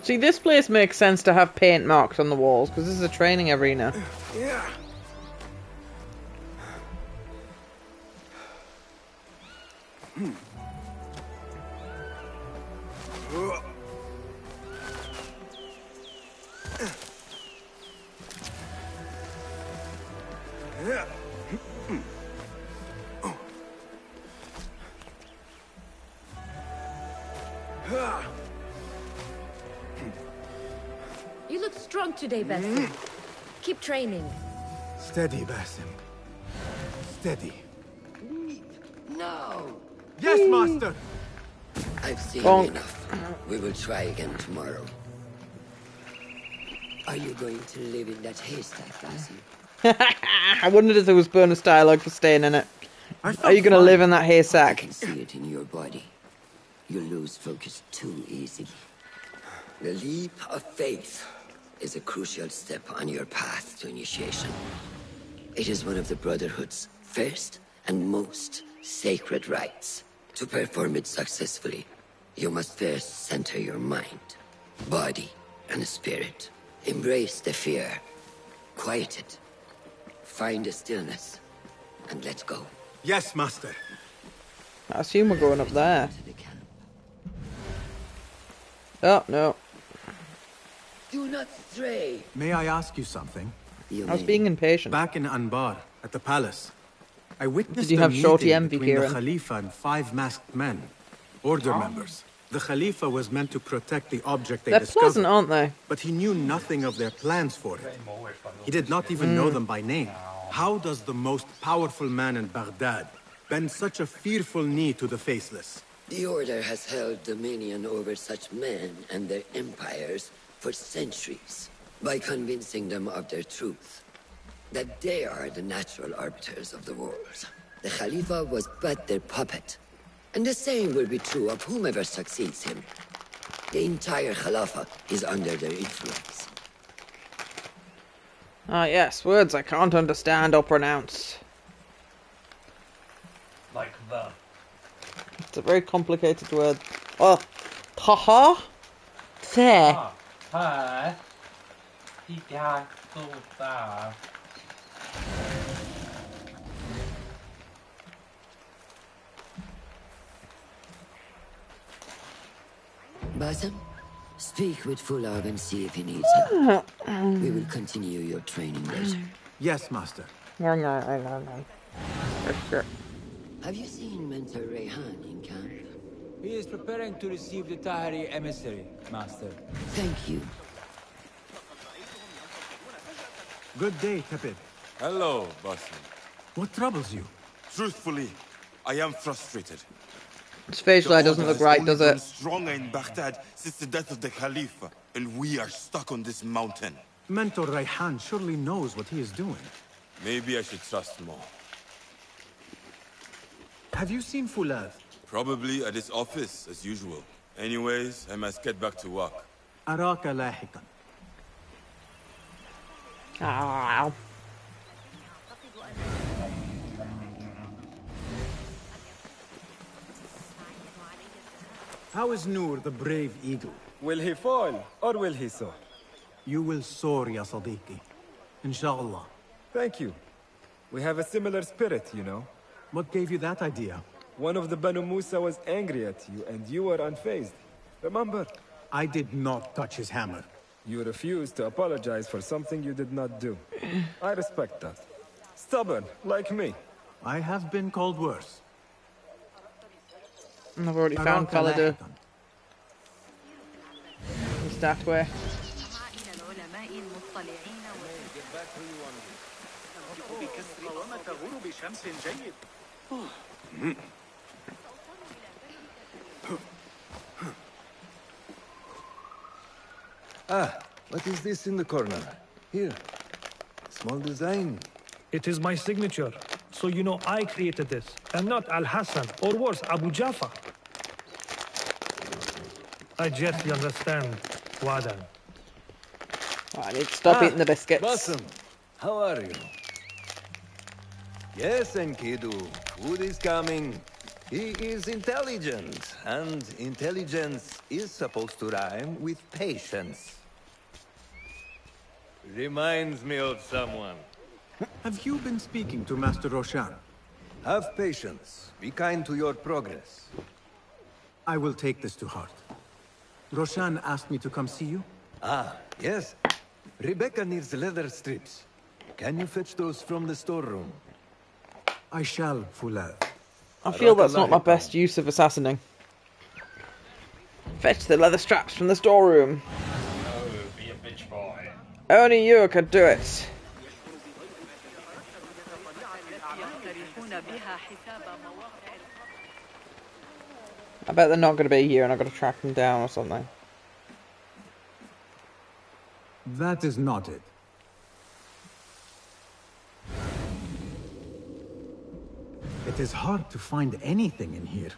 See, this place makes sense to have paint marks on the walls, because this is a training arena. Yeah. You look strong today, Basim. Keep training. Steady, Basim. Steady. No! Yes, Master! I've seen Bonk. enough. We will try again tomorrow. Are you going to live in that haystack, Basim? I wondered if there was bonus dialogue for staying in it. Are you going to live in that I haystack? can see it in your body. You lose focus too easily. The leap of faith is a crucial step on your path to initiation. It is one of the Brotherhood's first and most sacred rites. To perform it successfully, you must first center your mind, body, and spirit. Embrace the fear. Quiet it. Find the stillness. And let go. Yes, Master. I assume we're going up there. Oh, no. Do not stray. May I ask you something? I was being impatient. Back in Anbar, at the palace, I witnessed Did you a have shorty meeting envy, between the Kieran? Khalifa and 5 masked men, order members. The Khalifa was meant to protect the object they They're discovered, pleasant, aren't they? but he knew nothing of their plans for it. He did not even know them by name. How does the most powerful man in Baghdad bend such a fearful knee to the faceless? The Order has held dominion over such men and their empires for centuries by convincing them of their truth, that they are the natural arbiters of the world. The Khalifa was but their puppet, and the same will be true of whomever succeeds him. The entire Khalifa is under their influence. Ah, yes, words I can't understand or pronounce. Like the. It's a very complicated word. Oh, haha, te. Hi. He got so far. Basim, speak with Fulab and see if he needs help. We will continue your training later. Yes, Master. Have Have you seen Mentor Rayhan in camp? He is preparing to receive the Tahiri emissary, Master. Thank you. Good day, Tepid. Hello, Basim. What troubles you? Truthfully, I am frustrated. His facial hair doesn't look right, does it? Stronger in Baghdad since the death of the Khalifa, and we are stuck on this mountain. Mentor Rayhan surely knows what he is doing. Maybe I should trust more. Have you seen Fulad? Probably at his office, as usual. Anyways, I must get back to work. أراك لاحقا. Ah. How is Noor, the brave eagle? Will he fall, or will he soar? You will soar, ya Sadiqi. Inshallah. Thank you. We have a similar spirit, you know. What gave you that idea? One of the Banu Musa was angry at you, and you were unfazed. Remember? I did not touch his hammer. You refused to apologize for something you did not do. I respect that. Stubborn, like me. I have been called worse. I've already found Khalidu. He's that way. Ah, what is this in the corner? Here. Small design. It is my signature. So you know I created this, and not Al-Hassan, or worse, Abu Jafar. I justly understand, Wadan. Oh, I need to stop eating the biscuits. Basim, how are you? Yes, Enkidu. Food is coming. He is intelligent, and intelligence is supposed to rhyme with patience. Reminds me of someone. Have you been speaking to Master Roshan? Have patience. Be kind to your progress. I will take this to heart. Roshan asked me to come see you? Ah, yes. Rebecca needs leather strips. Can you fetch those from the storeroom? I shall, Fulad. I feel that's not my best use of assassinating. Fetch the leather straps from the storeroom. Oh, be a bitch boy. Only you could do it. I bet they're not going to be here and I've got to track them down or something. That is not it. It is hard to find anything in here.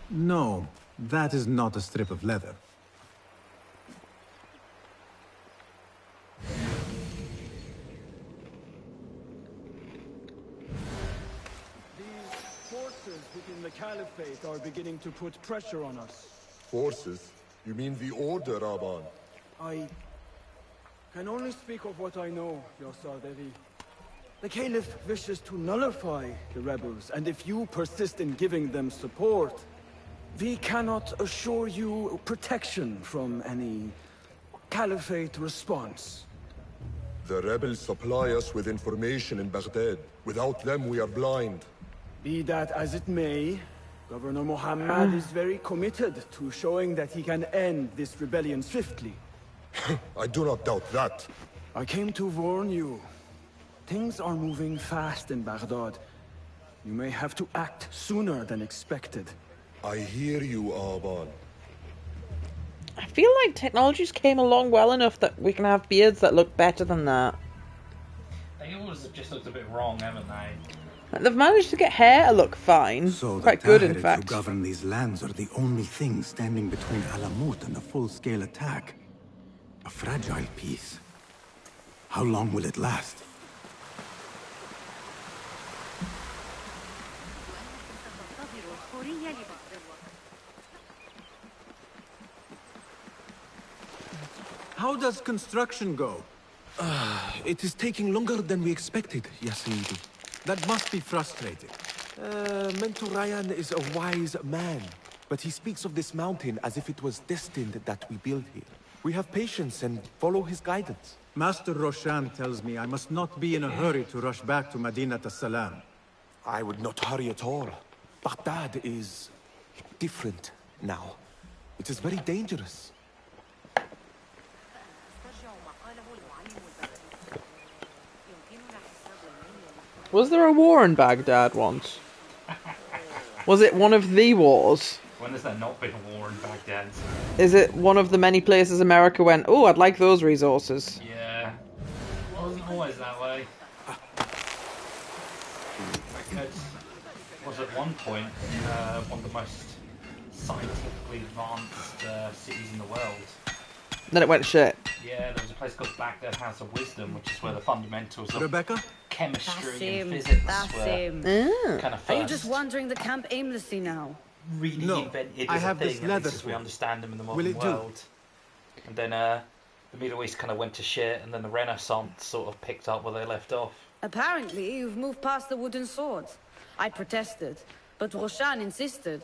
No, that is not a strip of leather. Within the Caliphate are beginning to put pressure on us. Forces? You mean the Order, Aban? I can only speak of what I know, Yasar Devi. The Caliph wishes to nullify the rebels, and if you persist in giving them support, we cannot assure you protection from any Caliphate response. The rebels supply us with information in Baghdad. Without them, we are blind. Be that as it may, Governor Muhammad is very committed to showing that he can end this rebellion swiftly. I do not doubt that. I came to warn you. Things are moving fast in Baghdad. You may have to act sooner than expected. I hear you, Aban. I feel like technologies came along well enough that we can have beards that look better than that. They always have just looked a bit wrong, haven't they? They've managed to get hair to look fine. So quite good, in Tahirids fact. who govern these lands are the only thing standing between Alamut and a full-scale attack. A fragile peace. How long will it last? How does construction go? It is taking longer than we expected, Yassidi. That must be frustrating. Mentor Ryan is a wise man, but he speaks of this mountain as if it was destined that we build here. We have patience and follow his guidance. Master Roshan tells me I must not be in a hurry to rush back to Madinat as-Salam. I would not hurry at all. Baghdad is different now. It is very dangerous. Was there a war in Baghdad once? Was it one of the wars? When has there not been a war in Baghdad? Is it one of the many places America went, oh, I'd like those resources? Yeah. It wasn't always that way. It was at one point one of the most scientifically advanced cities in the world. Then it went shit. Yeah, there was a place called Baghdad House of Wisdom, which is where the fundamentals of Rebecca? chemistry and physics were kind of first. Are you just wandering the camp aimlessly now? Really invented as a thing, at least as we understand them in the modern world. And then the Middle East kind of went to shit, and then the Renaissance sort of picked up where they left off. Apparently, you've moved past the wooden swords. I protested, but Roshan insisted.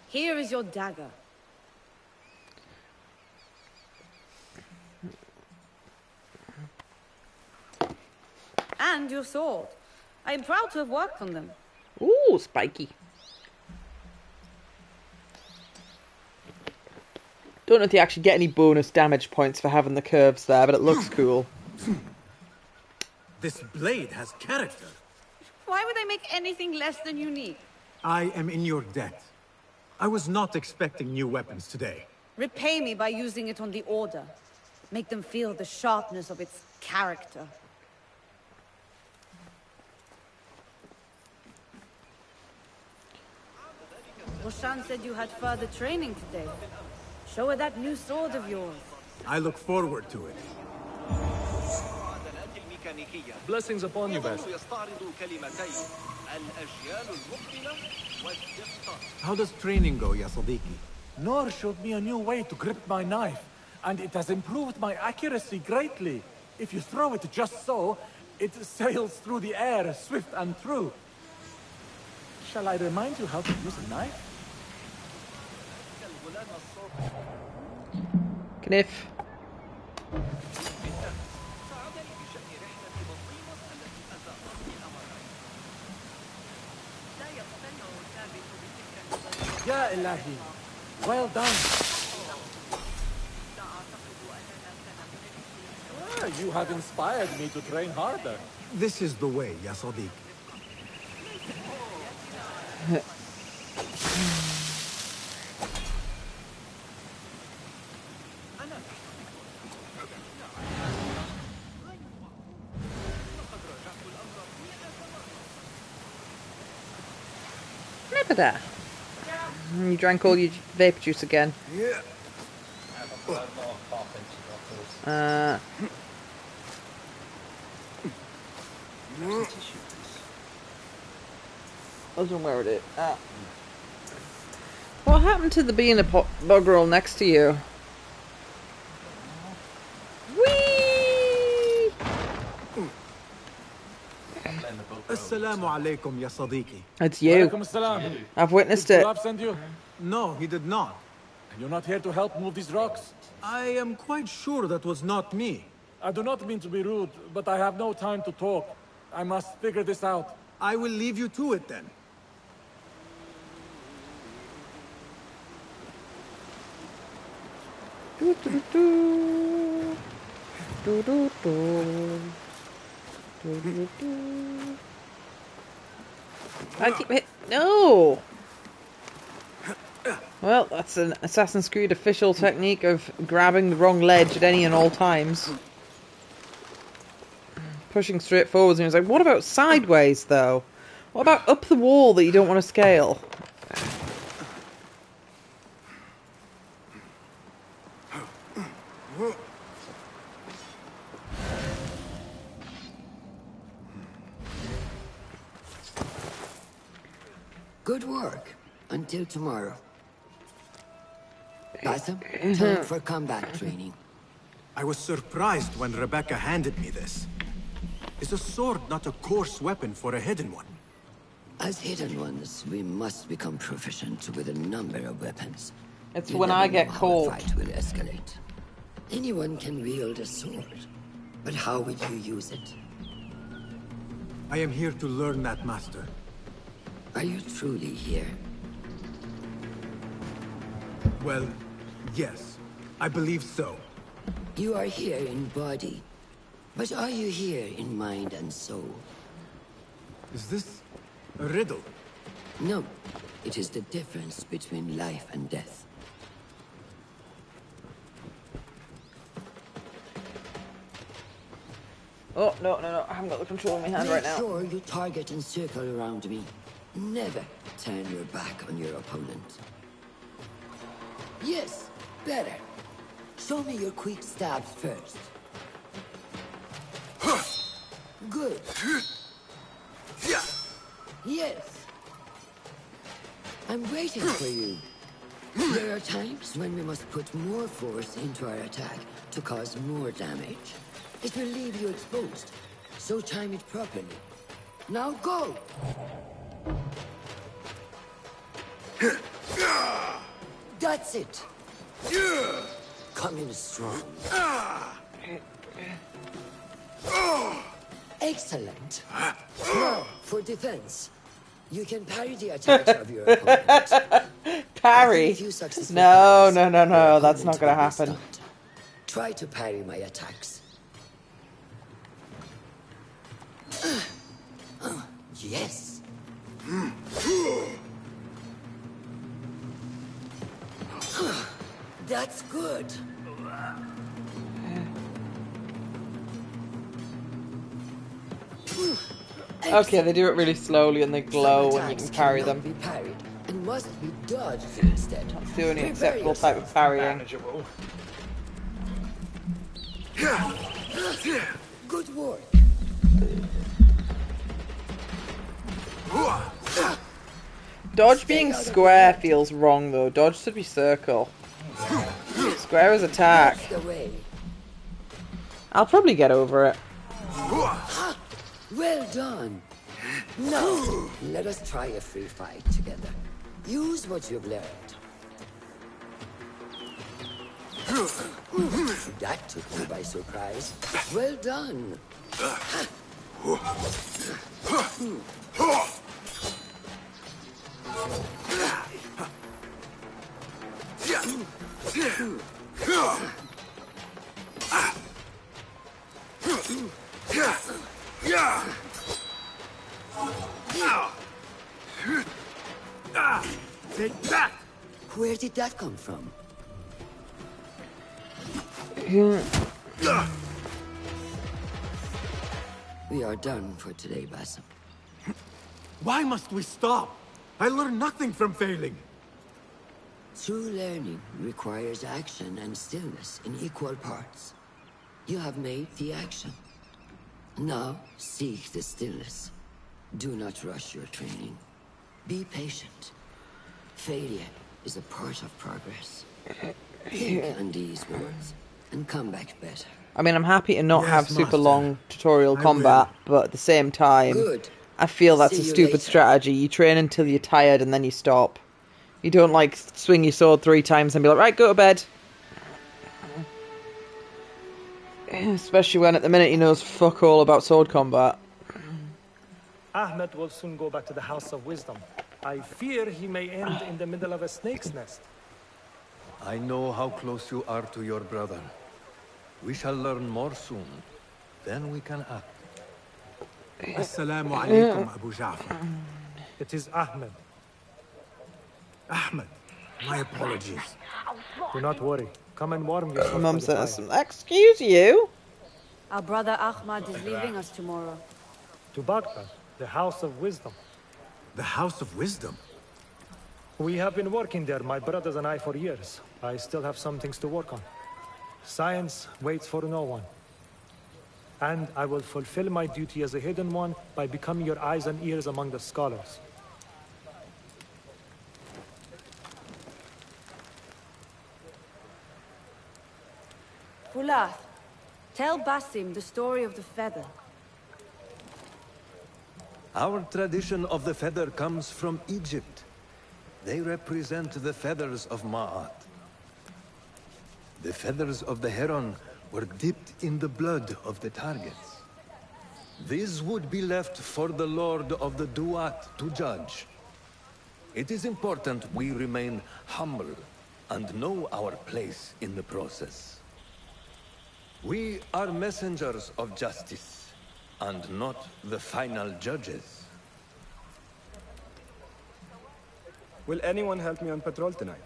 Here is your dagger. And your sword. I am proud to have worked on them. Ooh, spiky. Don't know if you actually get any bonus damage points for having the curves there, but it looks cool. This blade has character. Why would I make anything less than unique? I am in your debt. I was not expecting new weapons today. Repay me by using it on the Order. Make them feel the sharpness of its character. Roshan said you had further training today. Show her that new sword of yours. I look forward to it. Blessings upon you, Basim. How does training go, ya Sadiqi? Noor showed me a new way to grip my knife, and it has improved my accuracy greatly. If you throw it just so, it sails through the air, swift and true. Shall I remind you how to use a knife? Kniff. Ya Ilahi, well done. You have inspired me to train harder. This is the way, ya Sadiq. Look at that. You drank all your vape juice again. Yeah. I was where it is. What happened to the being a bug roll next to you? Whee! Assalamu alaikum, ya Sadiqi. It's you. I've witnessed it. Send you? No, he did not. You're not here to help move these rocks? I am quite sure that was not me. I do not mean to be rude, but I have no time to talk. I must figure this out. I will leave you to it then. Do, do, do. Do, do, do. Do, do, do. I keep hit. No! Well, that's an Assassin's Creed official technique of grabbing the wrong ledge at any and all times. Pushing straight forwards, and it's like, what about sideways, though? What about up the wall that you don't want to scale? Good work. Until tomorrow. Basim, time for combat training. I was surprised when Rebecca handed me this. Is a sword not a coarse weapon for a hidden one? As hidden ones, we must become proficient with a number of weapons. It's You when never I get know how caught. a fight will escalate. Anyone can wield a sword, but how would you use it? I am here to learn that, Master. Are you truly here? Well, yes. I believe so. You are here in body, but are you here in mind and soul? Is this a riddle? No. It is the difference between life and death. Oh, no, no, no. I haven't got the control in my hand right now. Make sure you target and circle around me. Never turn your back on your opponent. Yes, better. Show me your quick stabs first. Good. Yes. I'm waiting for you. There are times when we must put more force into our attack to cause more damage. It will leave you exposed, so time it properly. Now go! That's it! Come in strong. Excellent. Now, for defense. You can parry the attacks of your opponent. Parry? No, no, no, no. That's not going to happen. Try to parry my attacks. Yes. That's good. Okay, they do it really slowly and they glow and you can parry them. Be parried and must be dodged instead. That's the only acceptable type of parrying. Good work. Dodge being square feels wrong though. Dodge should be circle. Square is attack. I'll probably get over it. Well done. Now, let us try a free fight together. Use what you've learned. That took me by surprise. Well done. Take that! Where did that come from? We are done for today, Basim. Why must we stop? I learned nothing from failing. True learning requires action and stillness in equal parts. You have made the action. Now, seek the stillness. Do not rush your training. Be patient. Failure is a part of progress. Think on these words and come back better. I mean, I'm happy to not have super long tutorial combat, but at the same time, I feel that's a stupid strategy. You train until you're tired and then you stop. You don't, like, swing your sword 3 times and be like, right, go to bed. Especially when at the minute he knows fuck all about sword combat. Ahmed will soon go back to the House of Wisdom. I fear he may end in the middle of a snake's nest. I know how close you are to your brother. We shall learn more soon. Then we can act. Assalamu alaikum, Abu Ja'far. It is Ahmed. Ahmed, my apologies. Do not worry. Come and warm yourself. Mum sent us some. Excuse you? Our brother Ahmad is leaving us tomorrow. To Baghdad, the House of Wisdom. The House of Wisdom? We have been working there, my brothers and I, for years. I still have some things to work on. Science waits for no one. And I will fulfill my duty as a hidden one by becoming your eyes and ears among the scholars. Fulath, tell Basim the story of the feather. Our tradition of the feather comes from Egypt. They represent the feathers of Ma'at. The feathers of the heron were dipped in the blood of the targets. These would be left for the Lord of the Duat to judge. It is important we remain humble and know our place in the process. We are messengers of justice, and not the final judges. Will anyone help me on patrol tonight?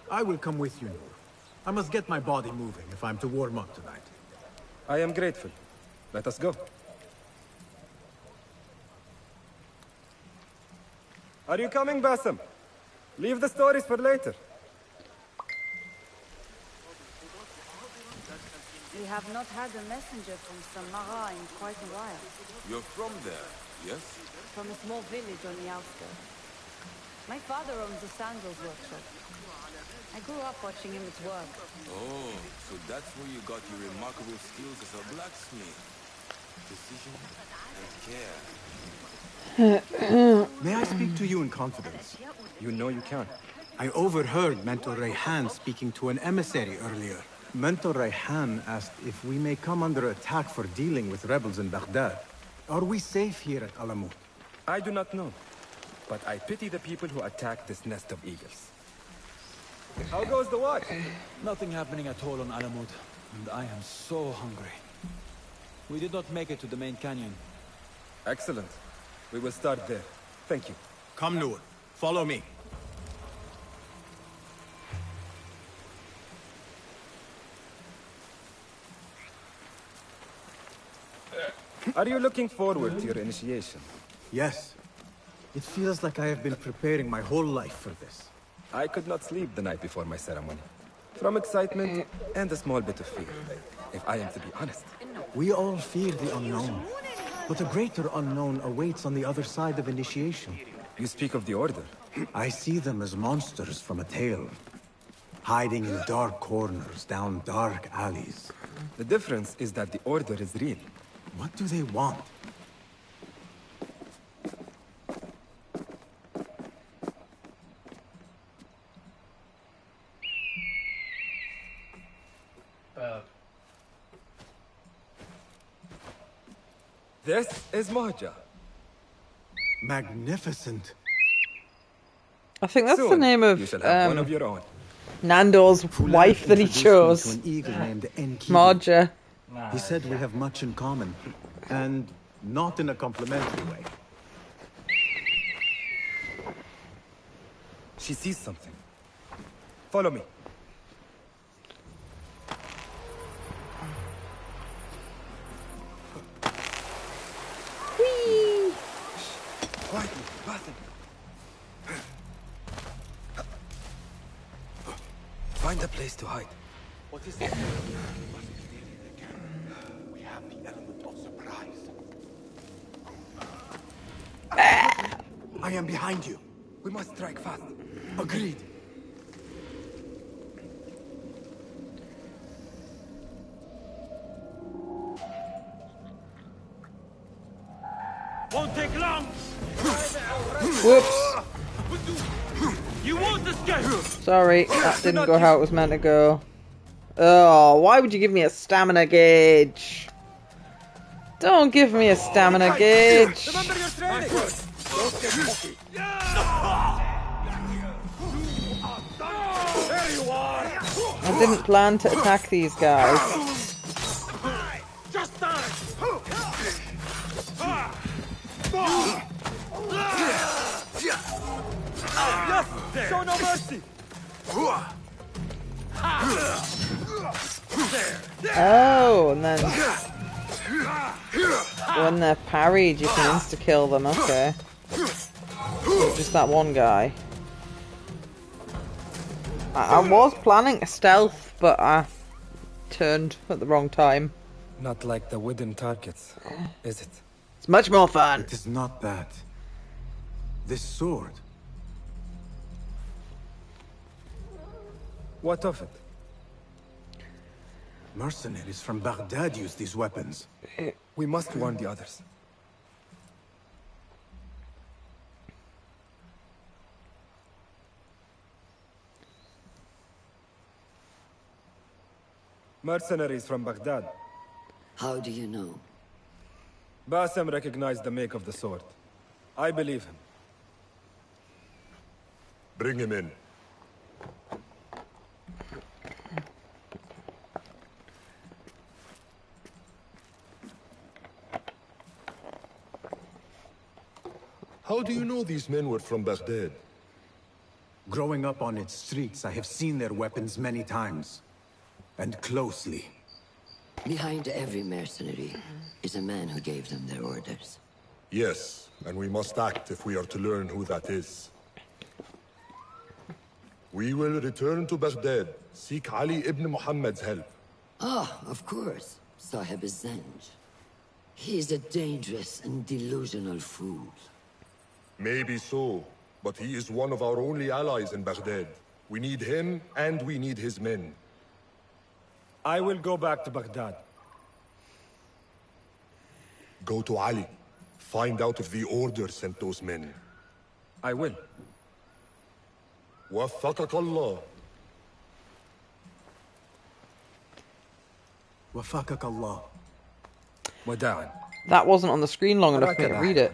I will come with you, Noor. I must get my body moving if I'm to warm up tonight. I am grateful. Let us go. Are you coming, Bassam? Leave the stories for later. We have not had a messenger from Samara in quite a while. You're from there, yes? From a small village on the outskirts. My father owns a sandals workshop. I grew up watching him at work. Oh, so that's where you got your remarkable skills as a blacksmith. Precision and care. May I speak to you in confidence? You know you can. I overheard Mentor Rayhan speaking to an emissary earlier. Mentor Rayhan asked if we may come under attack for dealing with rebels in Baghdad. Are we safe here at Alamut? I do not know, but I pity the people who attack this nest of eagles. How goes the watch? Nothing happening at all on Alamut, and I am so hungry. We did not make it to the main canyon. Excellent. We will start there. Thank you. Come, Noor. Follow me. Are you looking forward to your initiation? Yes. It feels like I have been preparing my whole life for this. I could not sleep the night before my ceremony. From excitement and a small bit of fear, if I am to be honest. We all fear the unknown. But a greater unknown awaits on the other side of initiation. You speak of the Order? I see them as monsters from a tale. Hiding in dark corners, down dark alleys. The difference is that the Order is real. What do they want? This is Mahja. Magnificent. I think that's the name of, you shall have one of your own. Nando's wife that he chose. To an eagle named Marja. He said we have much in common, and not in a complimentary way. She sees something. Follow me. Whee! Quietly, Bassam. Find a place to hide. What is this? We have the element of surprise. I am behind you. We must strike fast. Agreed. Won't take long. Whoops. You won't escape. Sorry, that didn't go how it was meant to go. Oh, why would you give me a stamina gauge? Don't give me a stamina gauge. Remember your training. There you are. I didn't plan to attack these guys. Just done. Yes! Show no mercy! Oh, and then when they're parried, you can insta-kill them. Okay. Just that one guy. I was planning a stealth, but I turned at the wrong time. Not like the wooden targets, is it? It's much more fun. It is not that. This sword. What of it? Mercenaries from Baghdad use these weapons. We must warn the others. Mercenaries from Baghdad. How do you know? Basim recognized the make of the sword. I believe him. Bring him in. How do you know these men were from Baghdad? Growing up on its streets, I have seen their weapons many times. And closely. Behind every mercenary is a man who gave them their orders. Yes, and we must act if we are to learn who that is. We will return to Baghdad, seek Ali ibn Muhammad's help. Ah, of course. Sahib is Zenj. He is a dangerous and delusional fool. Maybe so, but he is one of our only allies in Baghdad. We need him, and we need his men. I will go back to Baghdad. Go to Ali. Find out if the Order sent those men. I will. وفقك الله. وفقك الله. وداعا. That wasn't on the screen long enough for me to read it.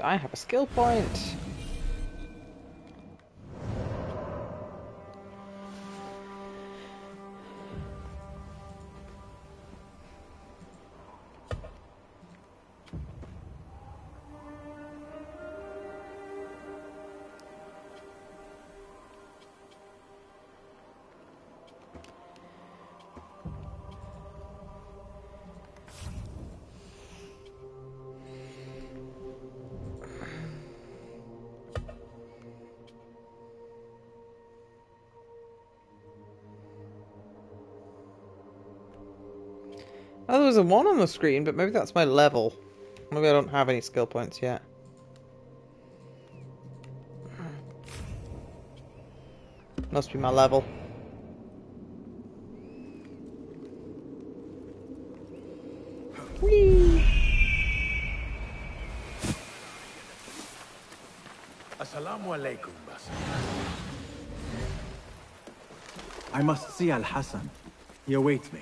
I have a skill point. Oh, there was a 1 on the screen, but maybe that's my level. Maybe I don't have any skill points yet. Must be my level. Whee! Assalamu alaikum, Basim. I must see Al-Hassan. He awaits me.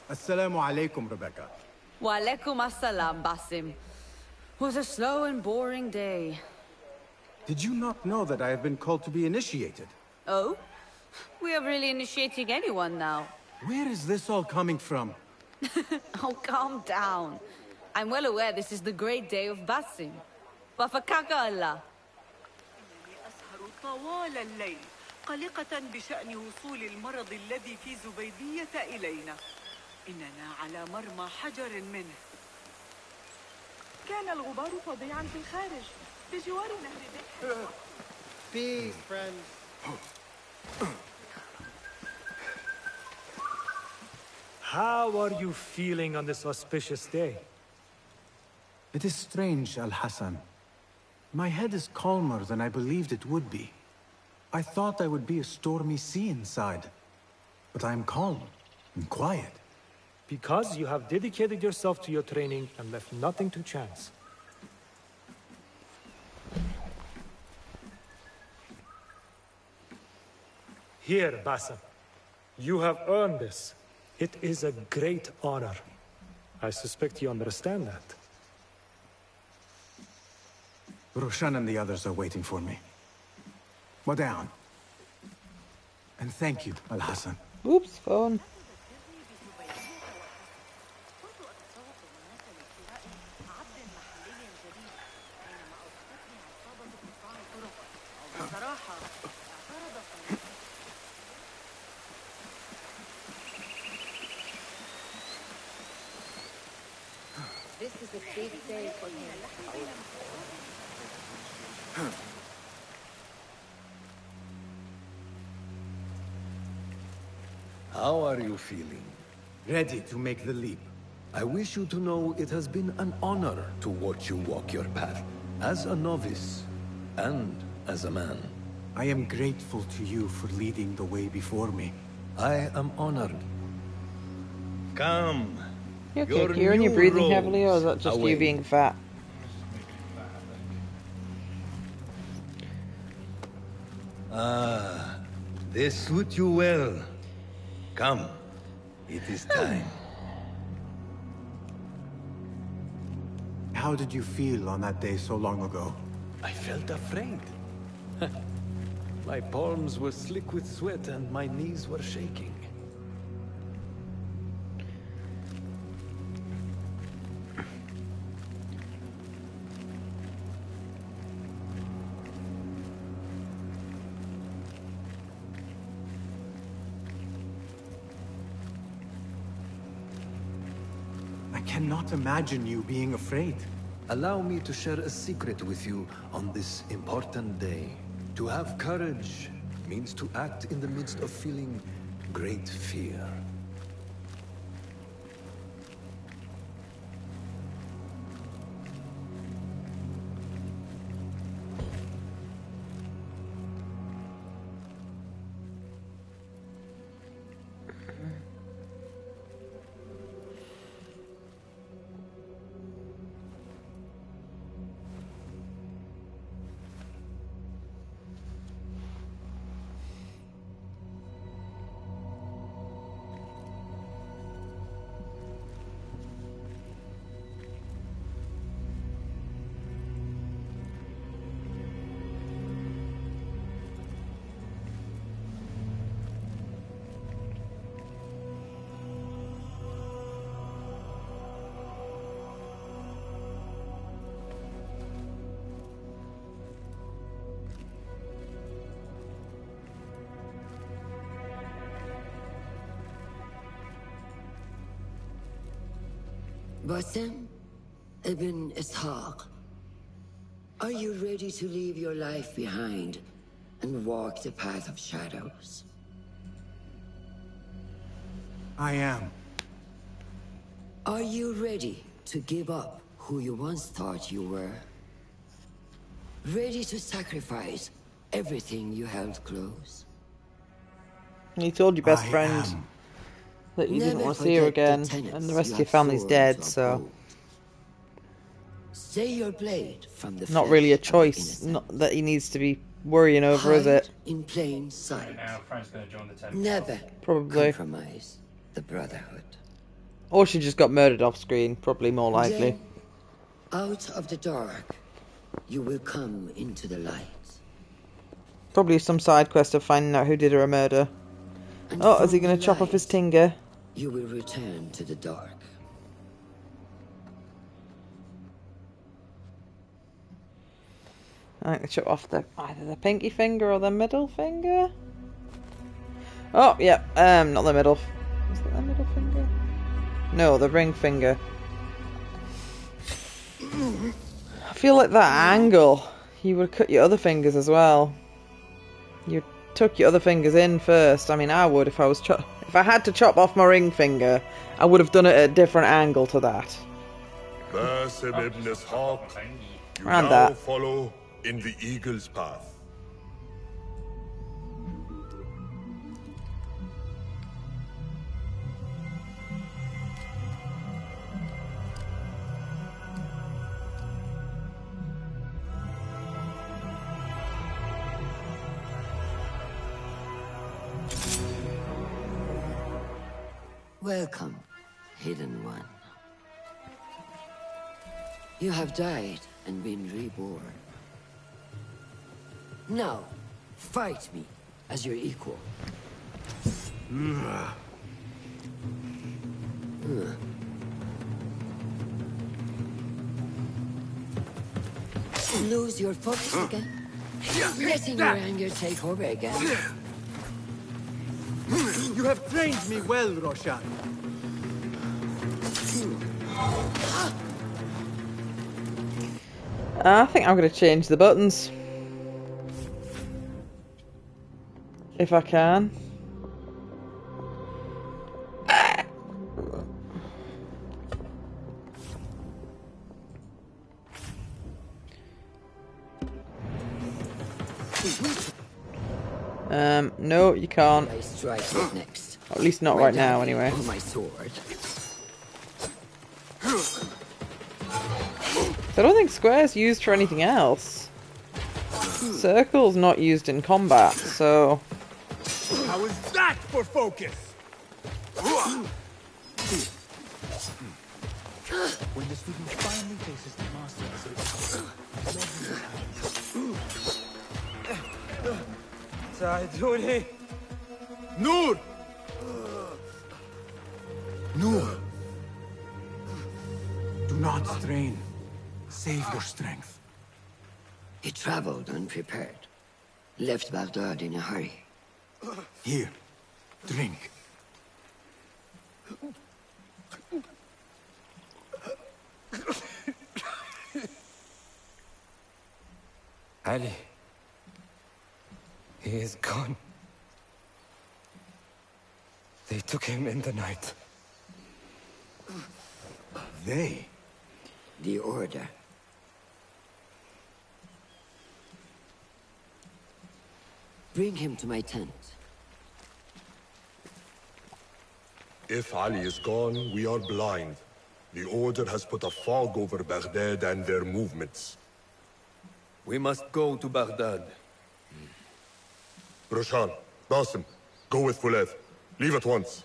Assalamu alaikum, Rebecca. Wa alaikum assalam, Basim. Was a slow and boring day. Did you not know that I have been called to be initiated? Oh? We are really initiating anyone now. Where is this all coming from? Oh, calm down. I'm well aware this is the great day of Basim. Wafakaka Allah. أسهر طوال الليل قلقة بشأن وصول المرض الذي في زبيدية إلينا. إننا على مرمى حجر منه. كان الغبار فظيعا في الخارج بجوار نهر دك. Peace, friends. How are you feeling on this auspicious day? It is strange, Al-Hassan. My head is calmer than I believed it would be. I thought I would be a stormy sea inside. But I am calm and quiet. Because you have dedicated yourself to your training and left nothing to chance. Here, Basim. You have earned this. It is a great honor. I suspect you understand that. Roshan and the others are waiting for me. Go down. And thank you, Al-Hassan. Oops, phone. This is a big day for him. How are you feeling? Ready to make the leap. I wish you to know it has been an honor to watch you walk your path, as a novice, and as a man. I am grateful to you for leading the way before me. I am honored. Come. You okay, Kieran? You're breathing heavily, or is that just you being fat? Ah, they suit you well. Come, it is time. How did you feel on that day so long ago? I felt afraid. My palms were slick with sweat and my knees were shaking. I cannot imagine you being afraid. Allow me to share a secret with you on this important day. To have courage means to act in the midst of feeling great fear. Basim ibn Ishaq, are you ready to leave your life behind and walk the path of shadows? I am. Are you ready to give up who you once thought you were? Ready to sacrifice everything you held close? You told your best friend that you didn't want to see her again, and the rest of your family's dead, so... Stay your blade from the not really a choice, not that he needs to be worrying over, is it? In plain sight. Now Frank's going to join the temple. Never probably compromise the Brotherhood. Or she just got murdered off screen, probably more likely. Then, out of the dark, you will come into the light. Probably some side quest of finding out who did her a murder. And Oh, is he from going the to chop off his light, finger? You will return to the dark. I think they chop off either the pinky finger or the middle finger. Oh, yeah, not the middle. Is that the middle finger? No, the ring finger. I feel like that angle, you would cut your other fingers as well. You tuck your other fingers in first. I mean, I would if I was if I had to chop off my ring finger, I would have done it at a different angle to that. Basim ibn Ishaq, you Around now that. follow in the Eagle's path. Welcome, Hidden One. You have died and been reborn. Now, fight me as your equal. Lose your focus again? Letting your anger take over again? You have trained me well, Roshan. I think I'm going to change the buttons. If I can. No, you can't. I strike next. At least not right now, anyway. My sword. I don't think square's used for anything else. Circle's not used in combat, so... How is that for focus? When the student finally faces the master ساعدوني نور Noor! Do not strain. Save your strength. He traveled unprepared. Left Baghdad in a hurry. Here, drink. Ali. He is gone. They took him in the night. They? The Order. Bring him to my tent. If Ali is gone, we are blind. The Order has put a fog over Baghdad and their movements. We must go to Baghdad. Roshan, Basim, go with Fulev. Leave at once.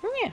Yeah.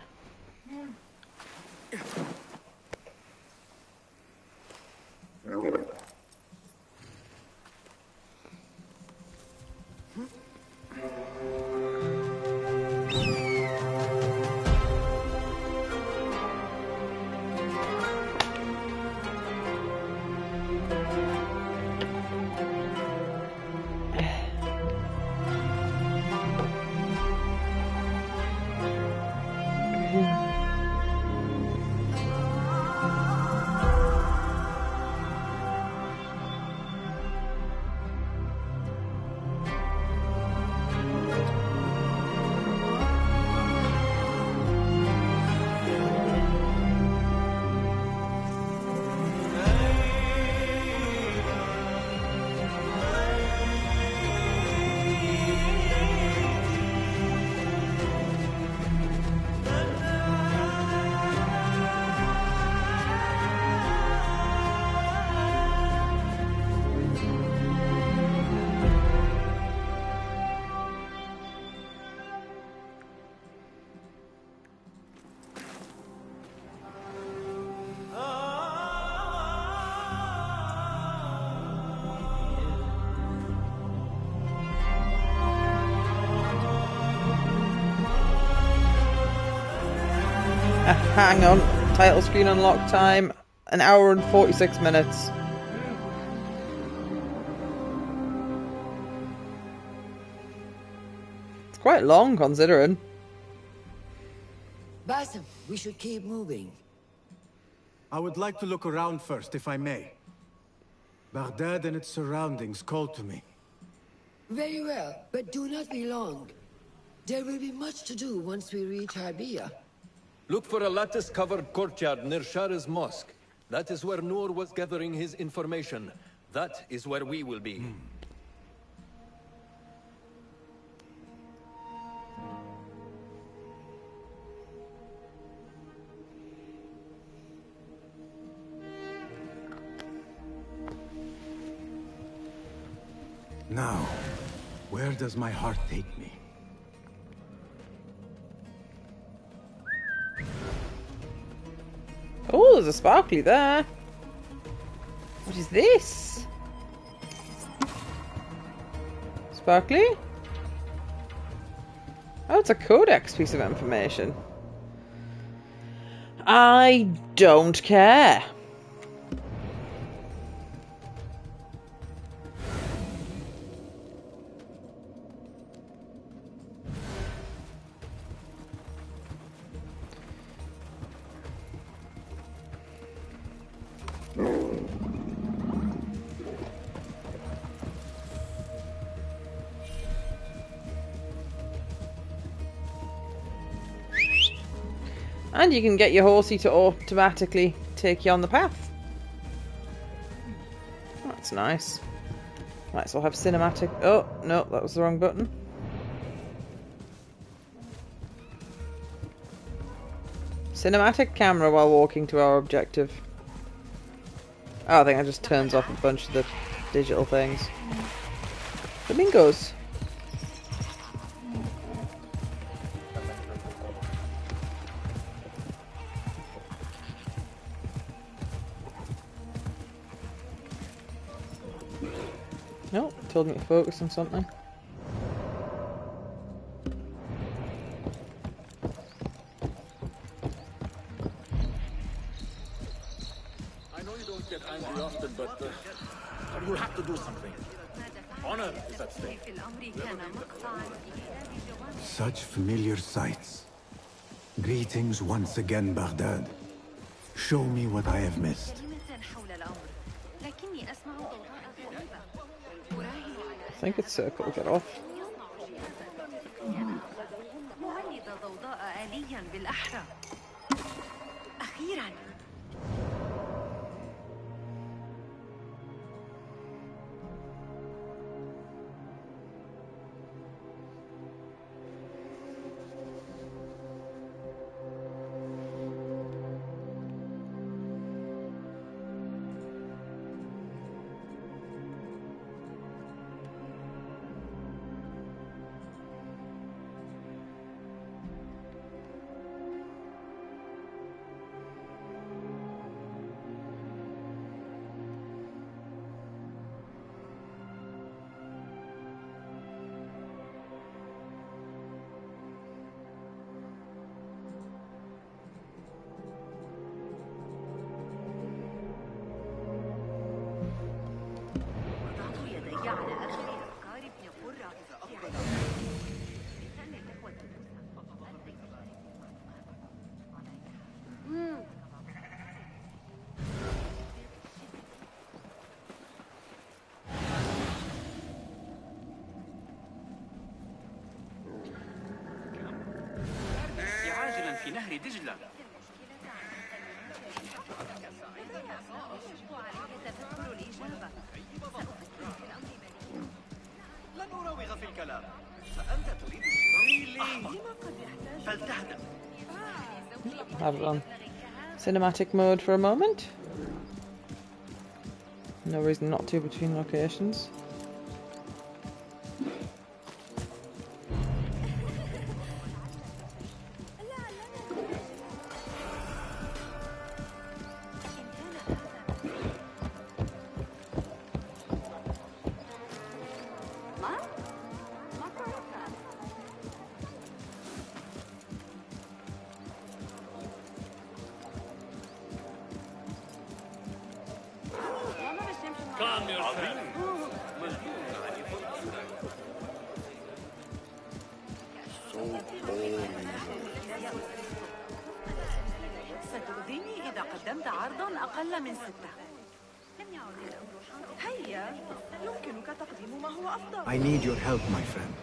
Hang on. Title screen unlock time. 1 hour and 46 minutes. It's quite long, considering. Basim, we should keep moving. I would like to look around first, if I may. Baghdad and its surroundings call to me. Very well, but do not be long. There will be much to do once we reach Harbiya. Look for a lattice-covered courtyard near Shara's mosque. That is where Noor was gathering his information. That is where we will be. Now, where does my heart take me? Oh, there's a sparkly there. What is this? Sparkly? Oh, it's a codex piece of information. I don't care. And you can get your horsey to automatically take you on the path. That's nice. Might as well have cinematic... Oh, no, that was the wrong button. Cinematic camera while walking to our objective. Oh, I think that just turns off a bunch of the digital things. Flamingos. No, told me to focus on something. I know you don't get angry often, but you'll have to do something. Honor is at stake. Such familiar sights. Greetings once again, Baghdad. Show me what I have missed. I think it's circle. Get off. في نهر دجلة. لن أراوغ في الكلام. فأنت تريد الشراء فلتهدأ. Have it on cinematic mode for a moment. No reason not to between locations. ستؤذيني إذا قدمت عرضا أقل من 6. هيا، يمكنك تقديم ما هو أفضل. I need your help, my friend.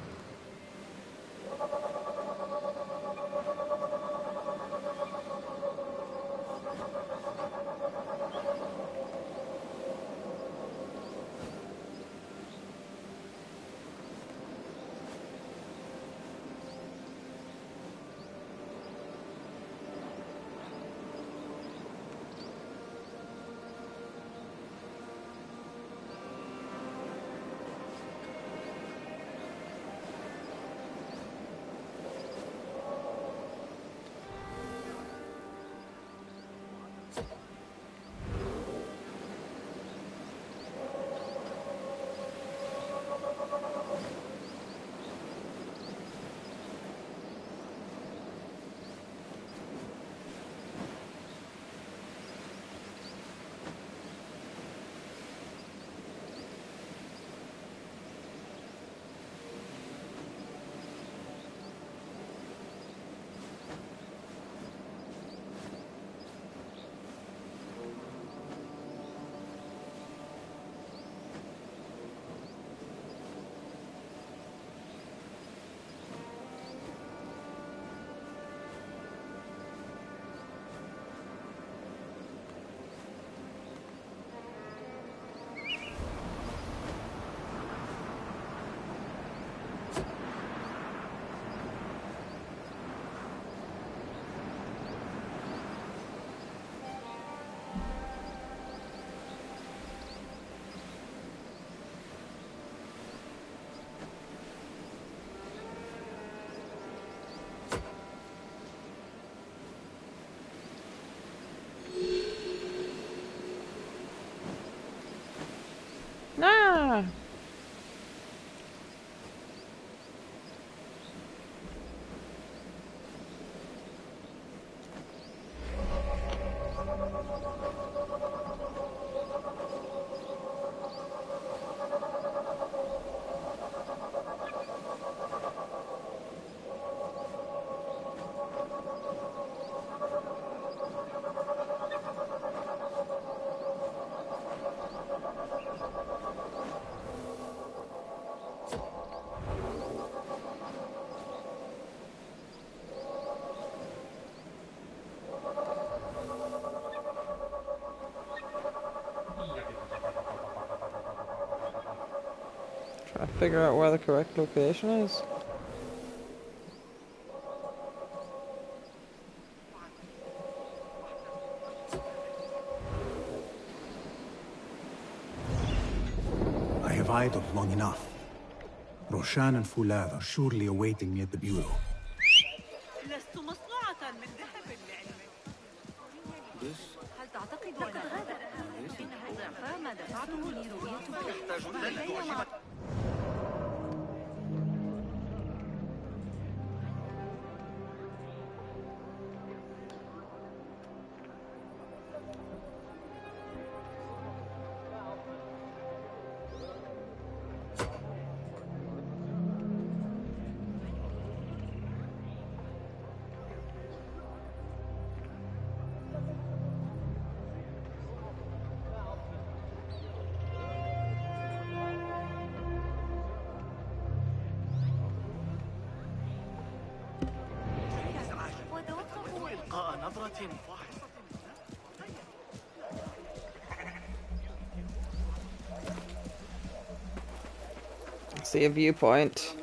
Ah! Try to figure out where the correct location is. I have idled long enough. Roshan and Foulad are surely awaiting me at the bureau. لست مصنوعة من ذهب لعلمك. هل تعتقد لقد غادر؟ إنه ضعف ما دفعته لرؤيتك. See a viewpoint.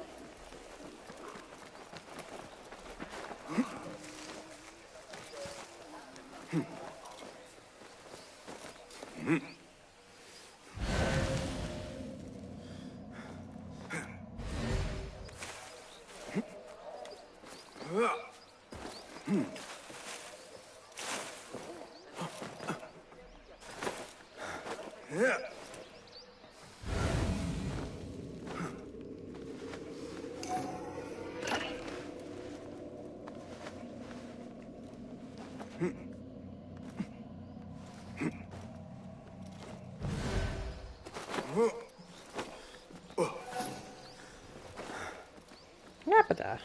Dabba-da.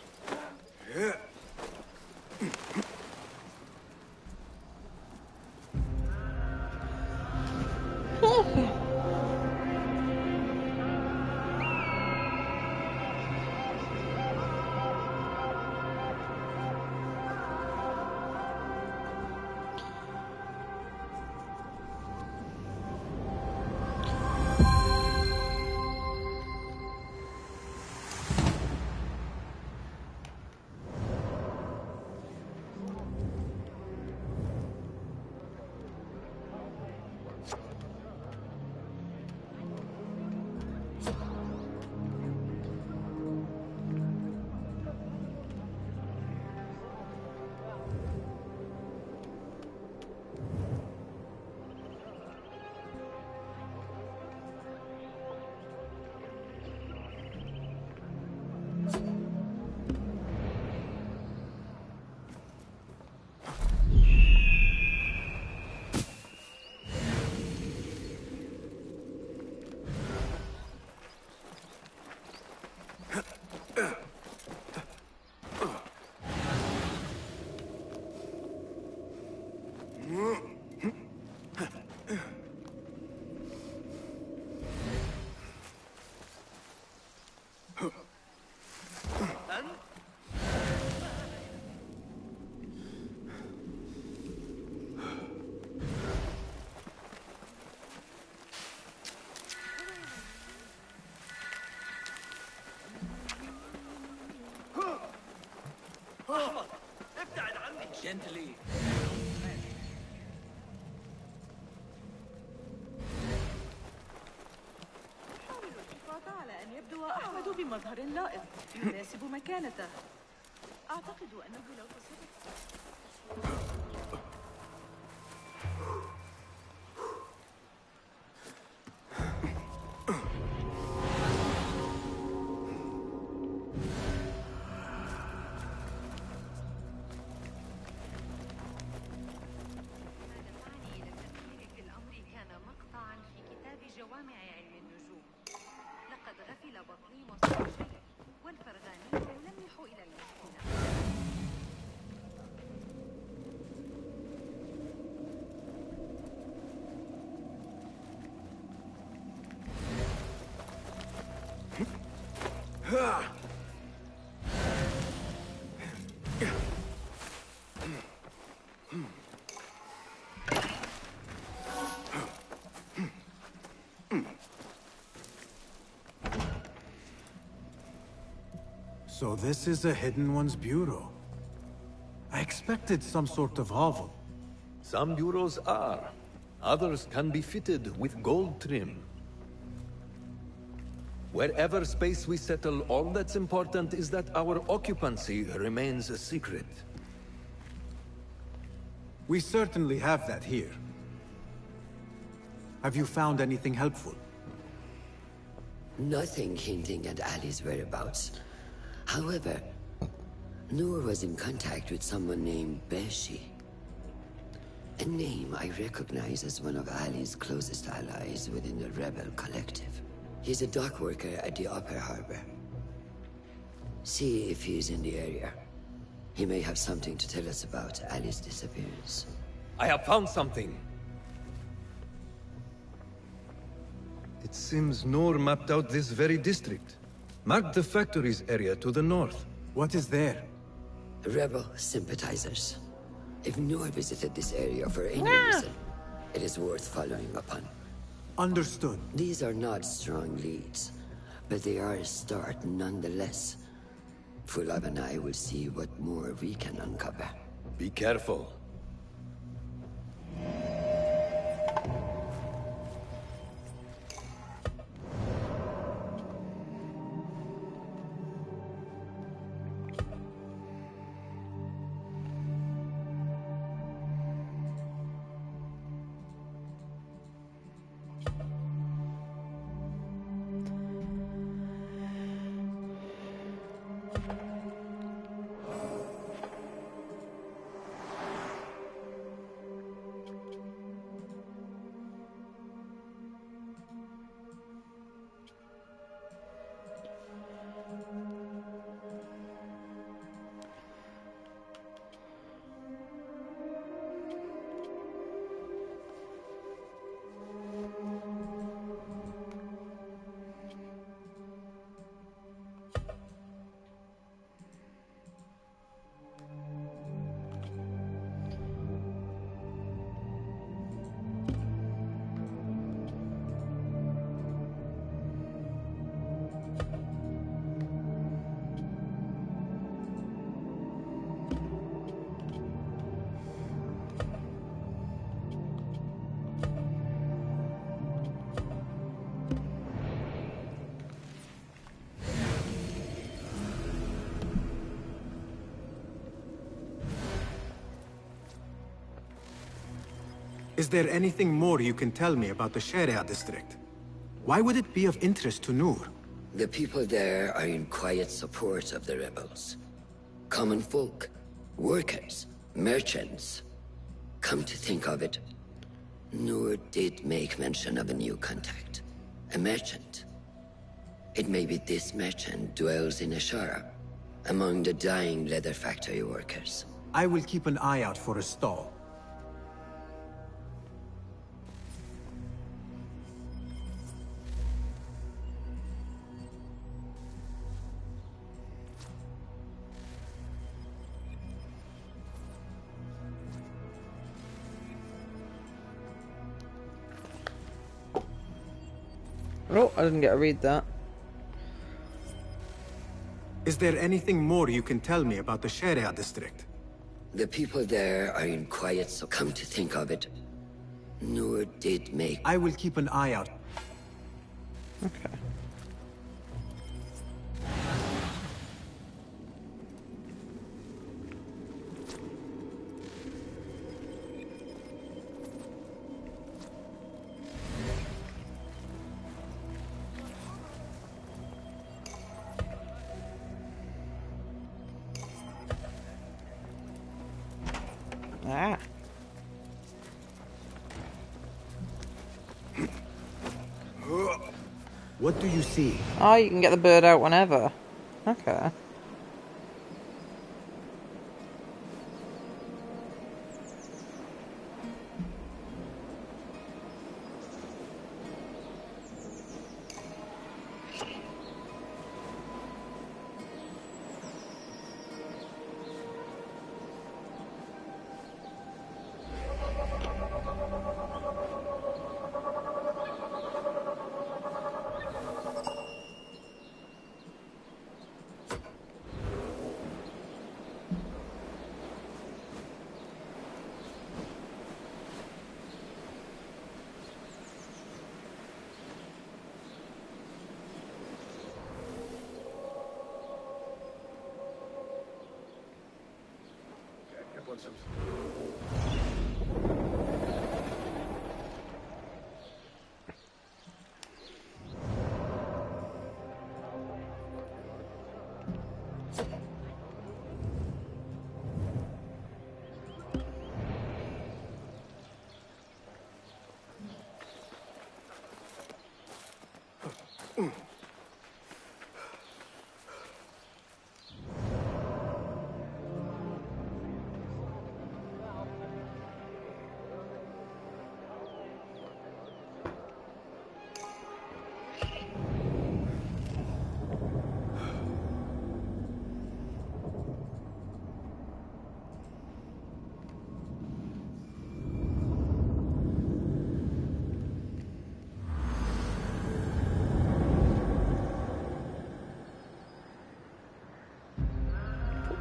Gently. حاول الحفاظ على أن يبدو أحمد بمظهر لائق يناسب مكانته. أعتقد أنه لو تصرف جوامع علم النجوم. لقد غفل بطليموس عن شيء والفرغانيون يلمحوا إلى المسكونة. So this is a Hidden One's bureau. I expected some sort of hovel. Some bureaus are. Others can be fitted with gold trim. Wherever space we settle, all that's important is that our occupancy remains a secret. We certainly have that here. Have you found anything helpful? Nothing hinting at Ali's whereabouts. However, Noor was in contact with someone named Beshi. A name I recognize as one of Ali's closest allies within the rebel collective. He's a dock worker at the Upper Harbor. See if he's in the area. He may have something to tell us about Ali's disappearance. I have found something. It seems Noor mapped out this very district. Mark the factories area to the north. What is there? Rebel sympathizers. If Noor visited this area for any reason, it is worth following upon. Understood. These are not strong leads, but they are a start nonetheless. Fulab and I will see what more we can uncover. Be careful. Is there anything more you can tell me about the Sharia district? Why would it be of interest to Noor? The people there are in quiet support of the rebels. Common folk, workers, merchants. Come to think of it, Noor did make mention of a new contact. A merchant. It may be this merchant dwells in Ashara, among the dying leather factory workers. I will keep an eye out for a stall. Oh, I didn't get to read that. Is there anything more you can tell me about the Sharia district? The people there are in quiet, so come to think of it, Noor did make... I will keep an eye out. Okay. Ah. What do you see? Oh, you can get the bird out whenever. Okay.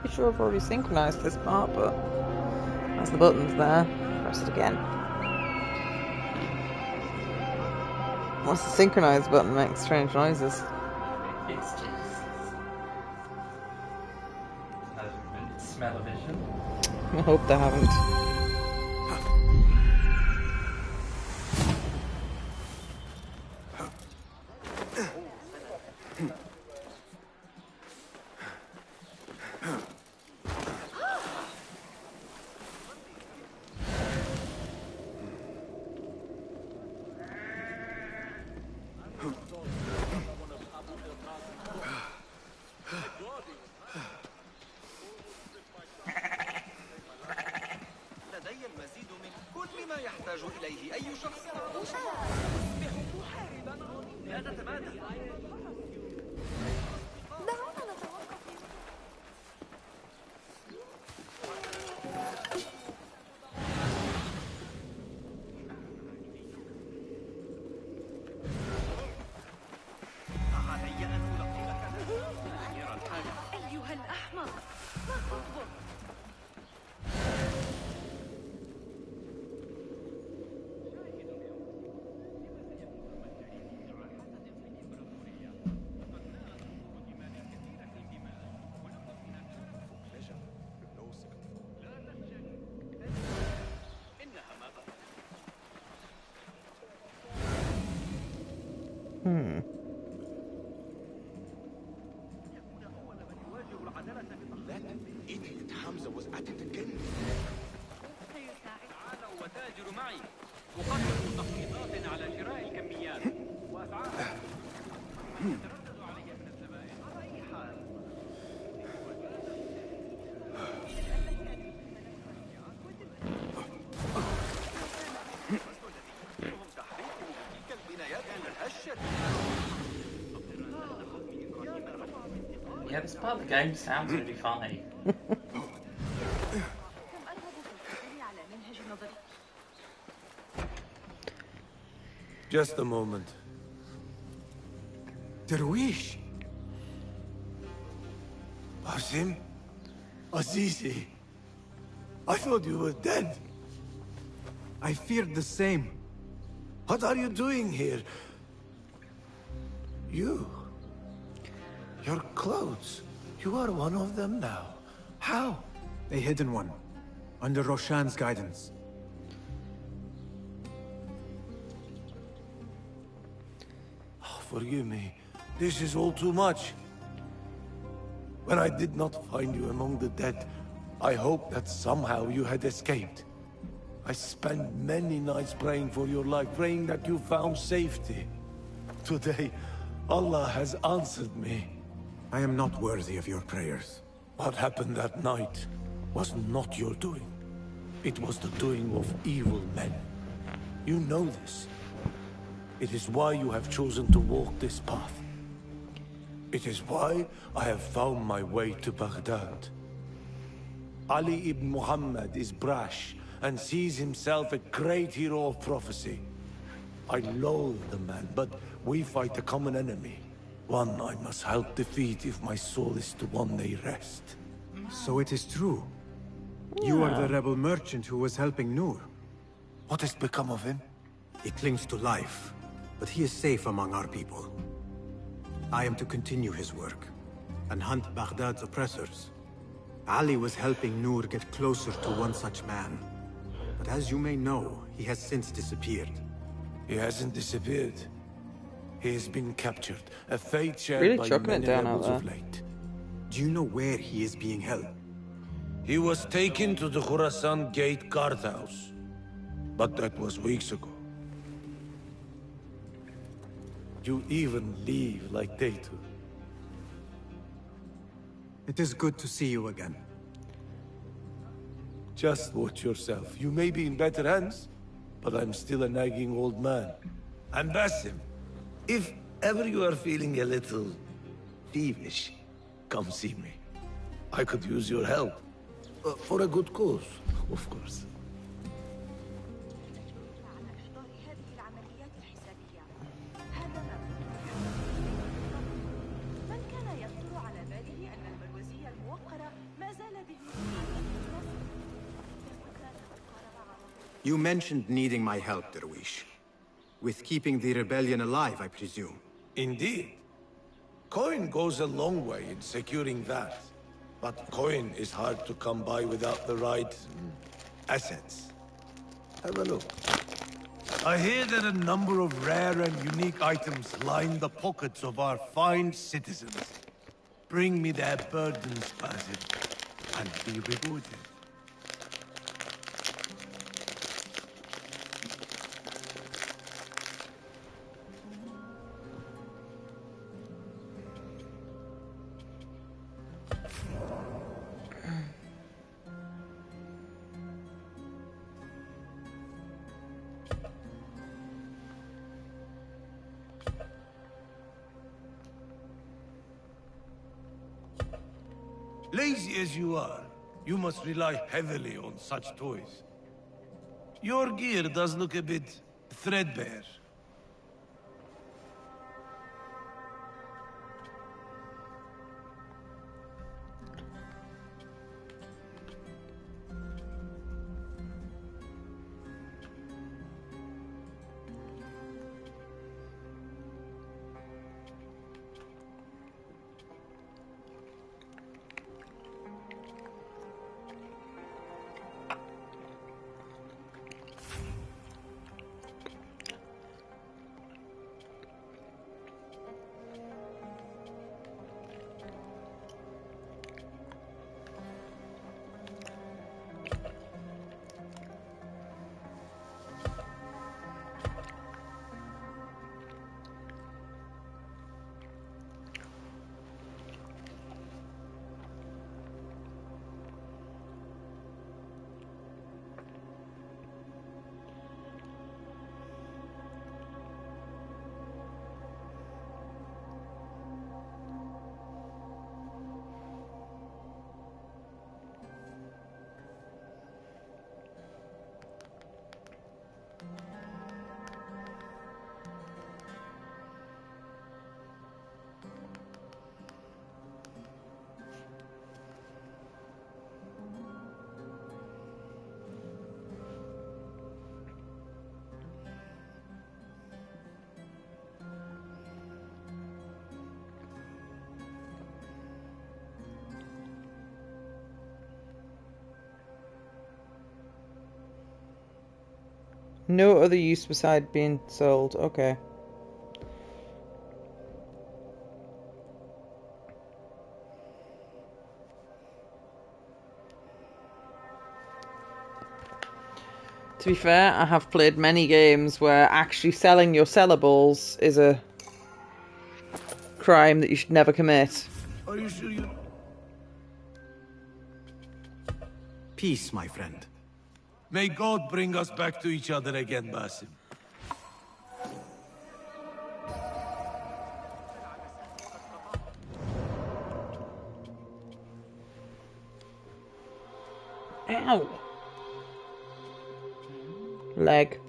Pretty sure I've already synchronized this part, but as the button's there, press it again. Once the synchronize button makes strange noises. It's just smell-o-vision. I hope they haven't. That idiot Hamza was at it again. تعالوا وتاجروا معي. أقدم تخفيضات على شراء الكميات وأسعار. ترددوا علي من الزبائن على أي حال. Yeah, this part of the game sounds really funny. Just a moment. Darwish! Basim? Azizi? I thought you were dead. I feared the same. What are you doing here? You? Your clothes. You are one of them now. How? A hidden one. Under Roshan's guidance. Oh, forgive me. This is all too much. When I did not find you among the dead, I hoped that somehow you had escaped. I spent many nights praying for your life, praying that you found safety. Today, Allah has answered me. I am not worthy of your prayers. What happened that night was not your doing. It was the doing of evil men. You know this. It is why you have chosen to walk this path. It is why I have found my way to Baghdad. Ali ibn Muhammad is brash and sees himself a great hero of prophecy. I loathe the man, but we fight a common enemy. One I must help defeat if my soul is to one day rest. So it is true. You are the rebel merchant who was helping Nur. What has become of him? He clings to life, but he is safe among our people. I am to continue his work and hunt Baghdad's oppressors. Ali was helping Nur get closer to one such man. But as you may know, he has since disappeared. He hasn't disappeared. He has been captured, a fate shared Really by chucking many it down rebels out of there. late. Do you know where he is being held? He was taken to the Khurasan Gate guardhouse. But that was weeks ago. You even leave like they do. It is good to see you again. Just watch yourself. You may be in better hands, but I'm still a nagging old man. And Basim, if ever you are feeling a little peevish, come see me. I could use your help. For a good cause, of course. You mentioned needing my help, Darwish. With keeping the rebellion alive, I presume. Indeed. Coin goes a long way in securing that. But coin is hard to come by without the right assets. Have a look. I hear that a number of rare and unique items line the pockets of our fine citizens. Bring me their burdens, Basim, and be rewarded. Lazy as you are, you must rely heavily on such toys. Your gear does look a bit threadbare. No other use beside being sold. Okay. To be fair, I have played many games where actually selling your sellables is a crime that you should never commit. Are you sure you... Peace, my friend. May God bring us back to each other again, Basim. Ow! Leg.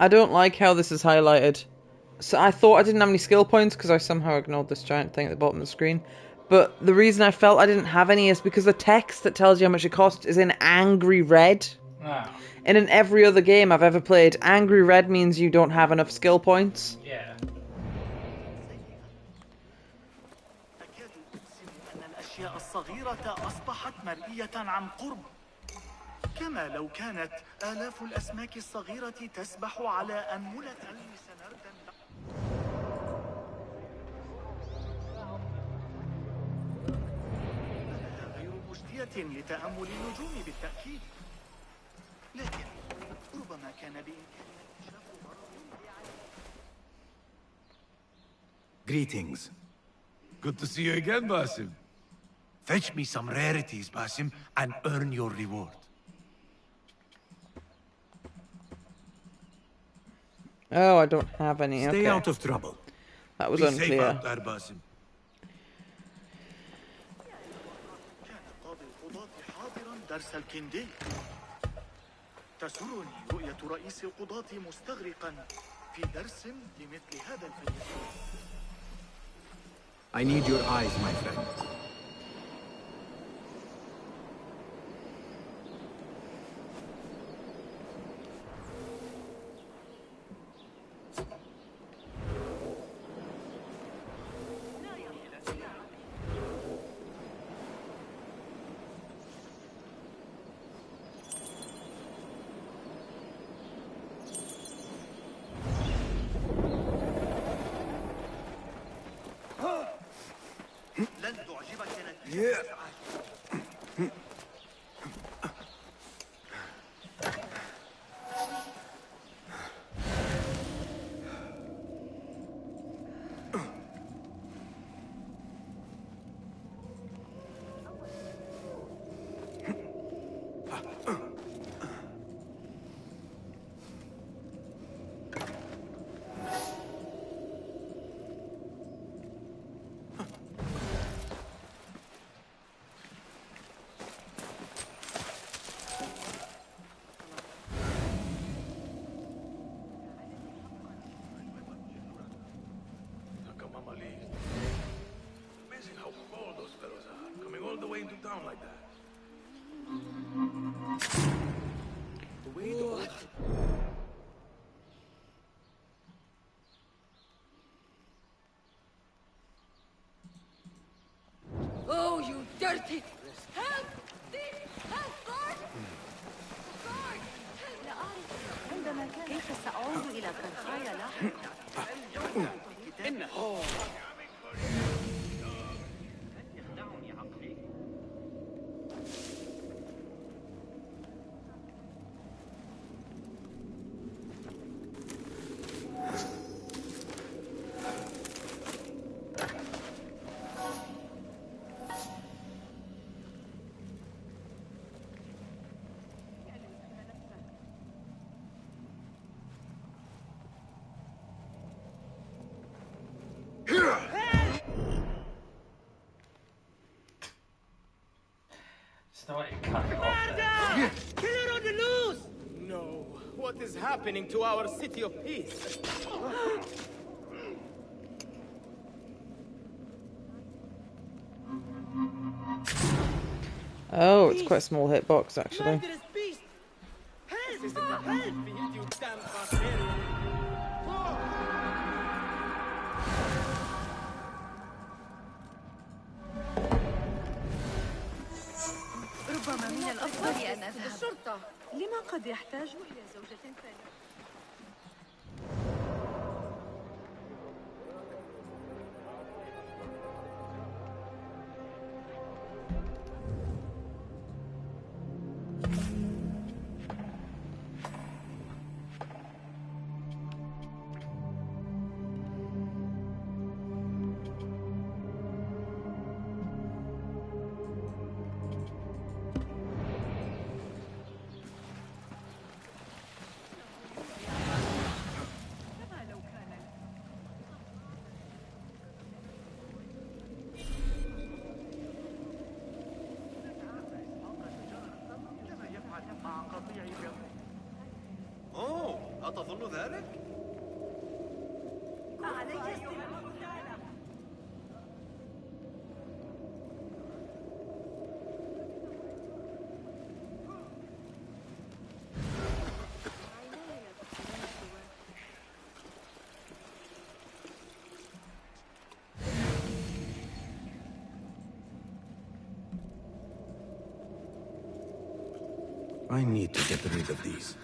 I don't like how this is highlighted. So I thought I didn't have any skill points because I somehow ignored this giant thing at the bottom of the screen. But the reason I felt I didn't have any is because the text that tells you how much it costs is in angry red. Ah. And in every other game I've ever played, angry red means you don't have enough skill points. Yeah. الأشياء الصغيرة أصبحت مرئية عن قرب كما لو كانت آلاف الأسماك الصغيرة تسبح على أنملة سنردا غير مجدية لتأمل النجوم بالتأكيد لكن ربما كان بإمكاننا اكتشاف Greetings. Good to see you again, Basim. Fetch me some rarities, Basim, and earn your reward. Oh, I don't have any. Stay okay. out of trouble. That was Be unclear. safe out there, Basim. كان قاضي القضاة حاضرا درس الكندي تسرني رؤية رئيس القضاة مستغرقا في درس لمثل هذا الفيلسوف I need your eyes, my friend. سأعود إلى كنفايا لاحقا. Killer on the loose! No. What is happening to our city of peace? Oh, it's quite a small hitbox actually. ربما من الأفضل أن أذهب. الشرطة لما قد يحتاج إلى زوجة ثانية. أتظن ذلك؟ I need to get rid of these.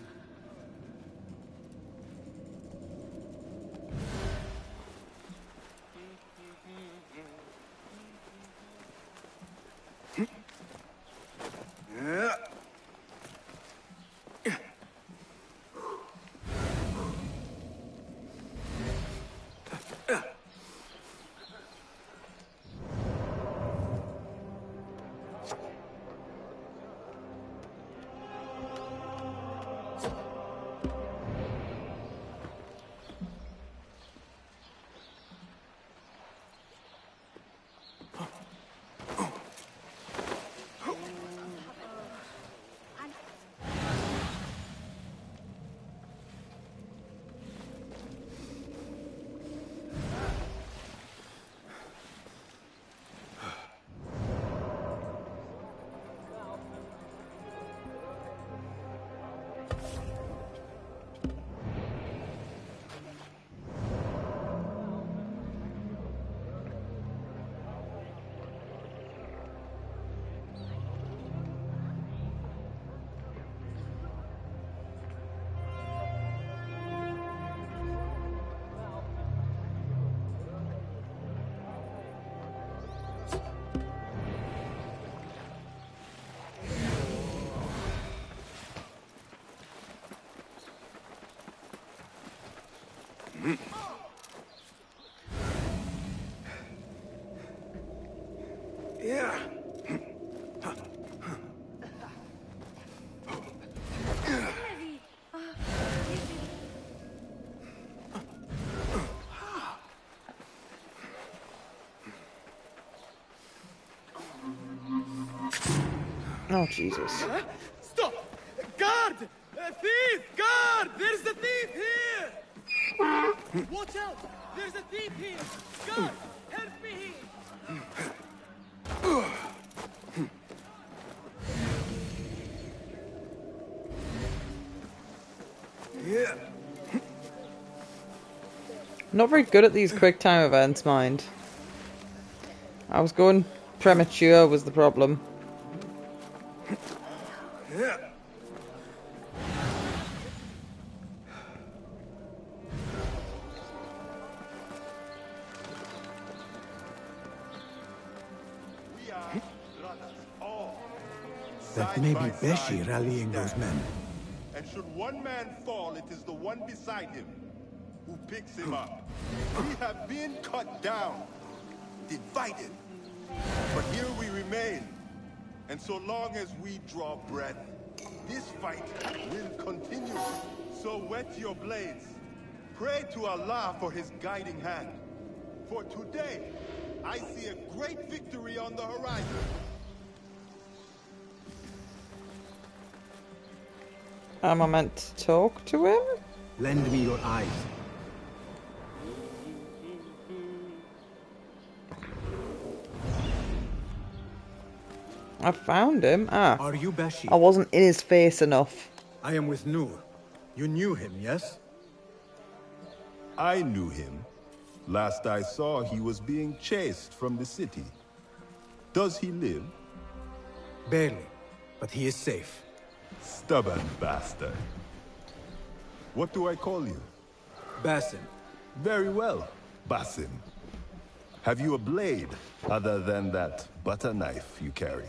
Oh, Jesus. Stop! Guard! Thief! Guard! There's a thief here! Watch out! There's a thief here! Guard! Help me here! Not very good at these quick time events, mind. I was going premature was the problem. That may be Beshi rallying those men. And should one man fall, it is the one beside him who picks him up. We have been cut down, divided. But here we remain. And so long as we draw breath, this fight will continue. So wet your blades. Pray to Allah for his guiding hand. For today, I see a great victory on the horizon. Am I meant to talk to him? Lend me your eyes. I found him. Ah. Are you Beshi? I wasn't in his face enough. I am with Nur. You knew him, yes? I knew him. Last I saw, he was being chased from the city. Does he live? Barely, but he is safe. Stubborn bastard. What do I call you? Basim. Very well, Basim. Have you a blade, other than that butter knife you carry?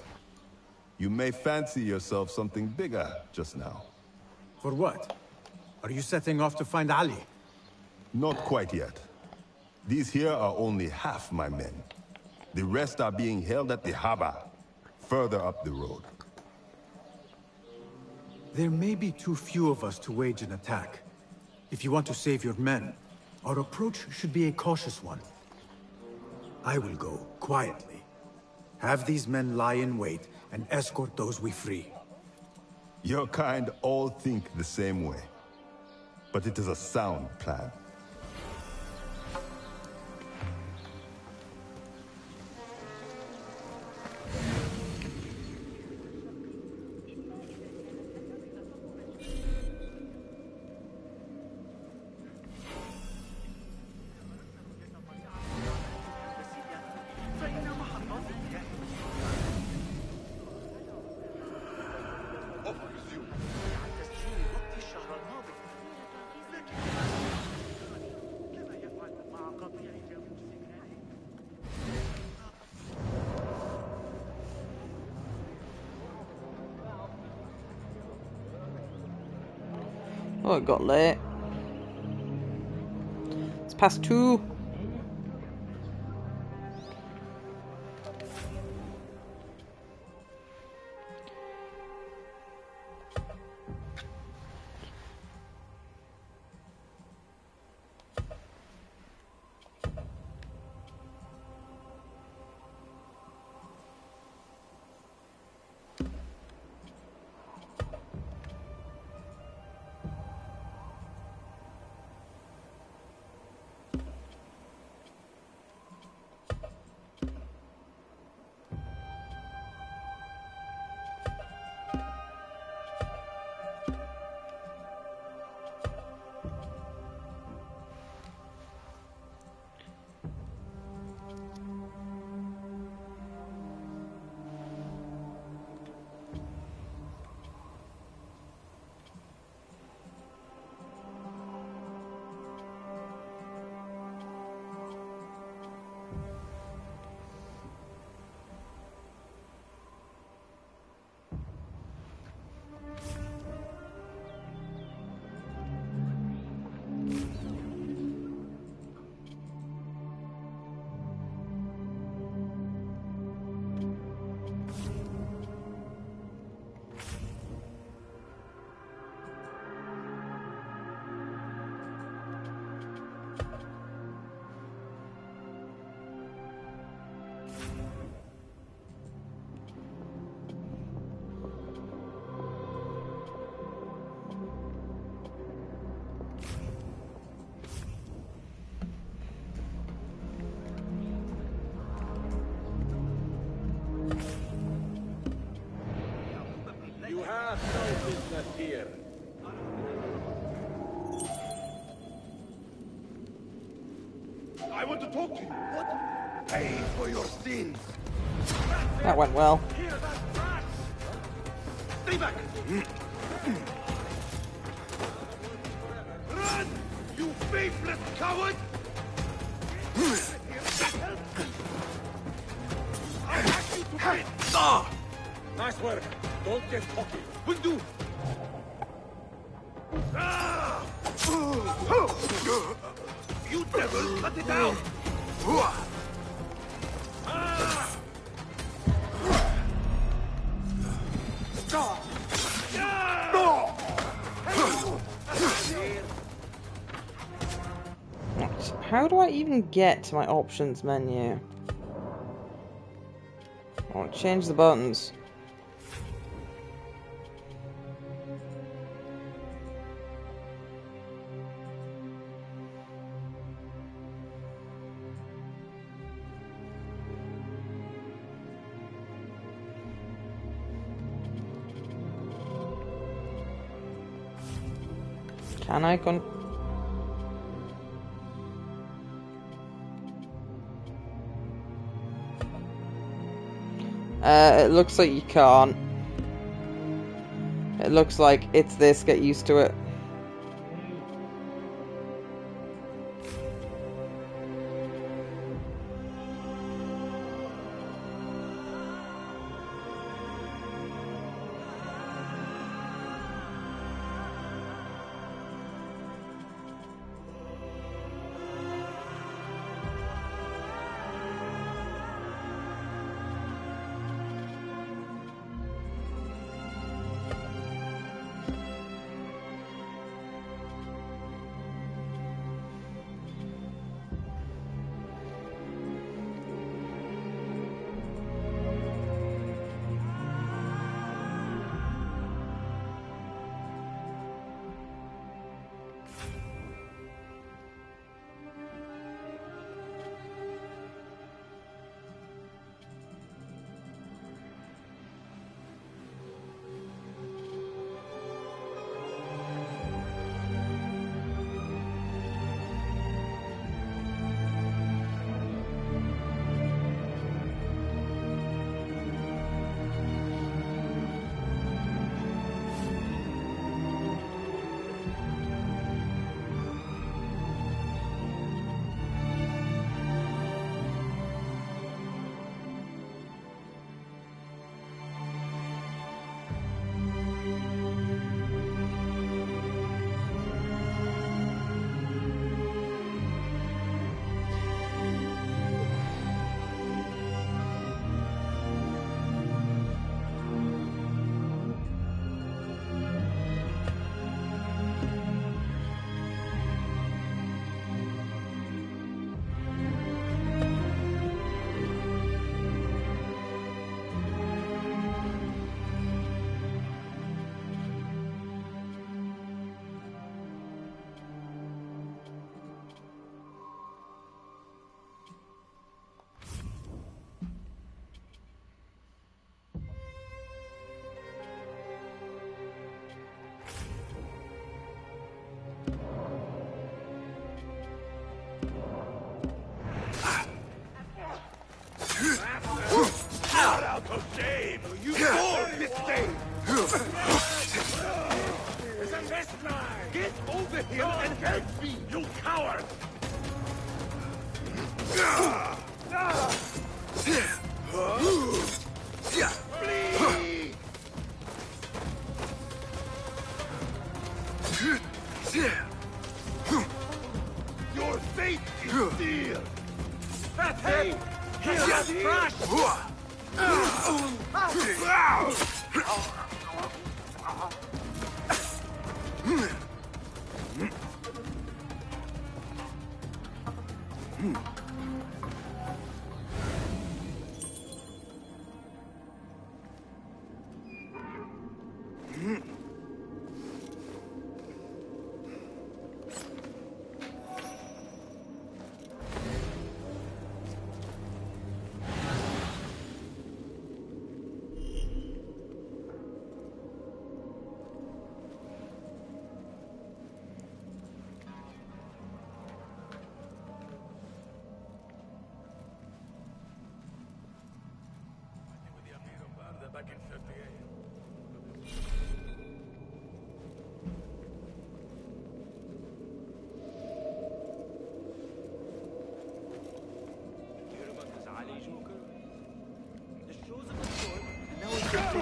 You may fancy yourself something bigger just now. For what? Are you setting off to find Ali? Not quite yet. These here are only half my men. The rest are being held at the harbor, further up the road. There may be too few of us to wage an attack. If you want to save your men, our approach should be a cautious one. I will go quietly. Have these men lie in wait and escort those we free. Your kind all think the same way. But it is a sound plan. Oh, it got late. It's past 2. You have no business here. I want to talk to you. What? Pay for your sins. That went well. Stay back. Run, you faithless coward! I have you to Nice work. Don't get cocky. Will do. You devil, cut it out! How do I even get to my options menu? I want to change the buttons. Can I it looks like you can't. It looks like it's this, get used to it. You poor mistake! It's a mess line! Get over here and help me, you coward! Flee! Your fate is sealed! That's it! Heal us, crush!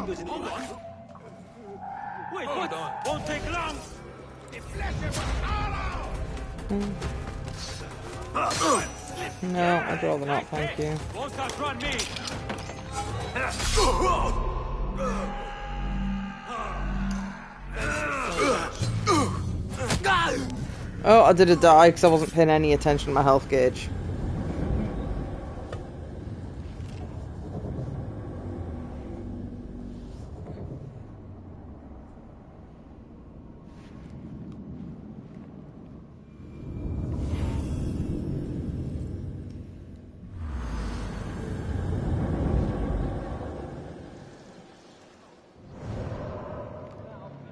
fingers in the Wait, what? Won't take long. No, I'd rather not, thank you. Won't outrun me. Oh, I did a die because I wasn't paying any attention to my health gauge.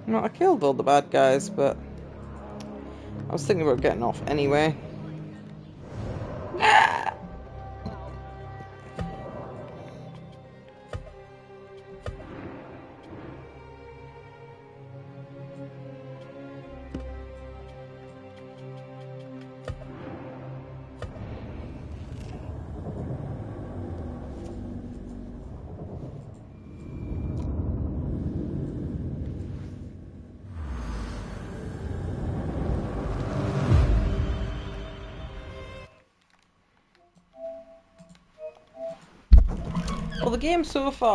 No, I killed all the bad guys, but I was thinking about getting off anyway. Well, the game so far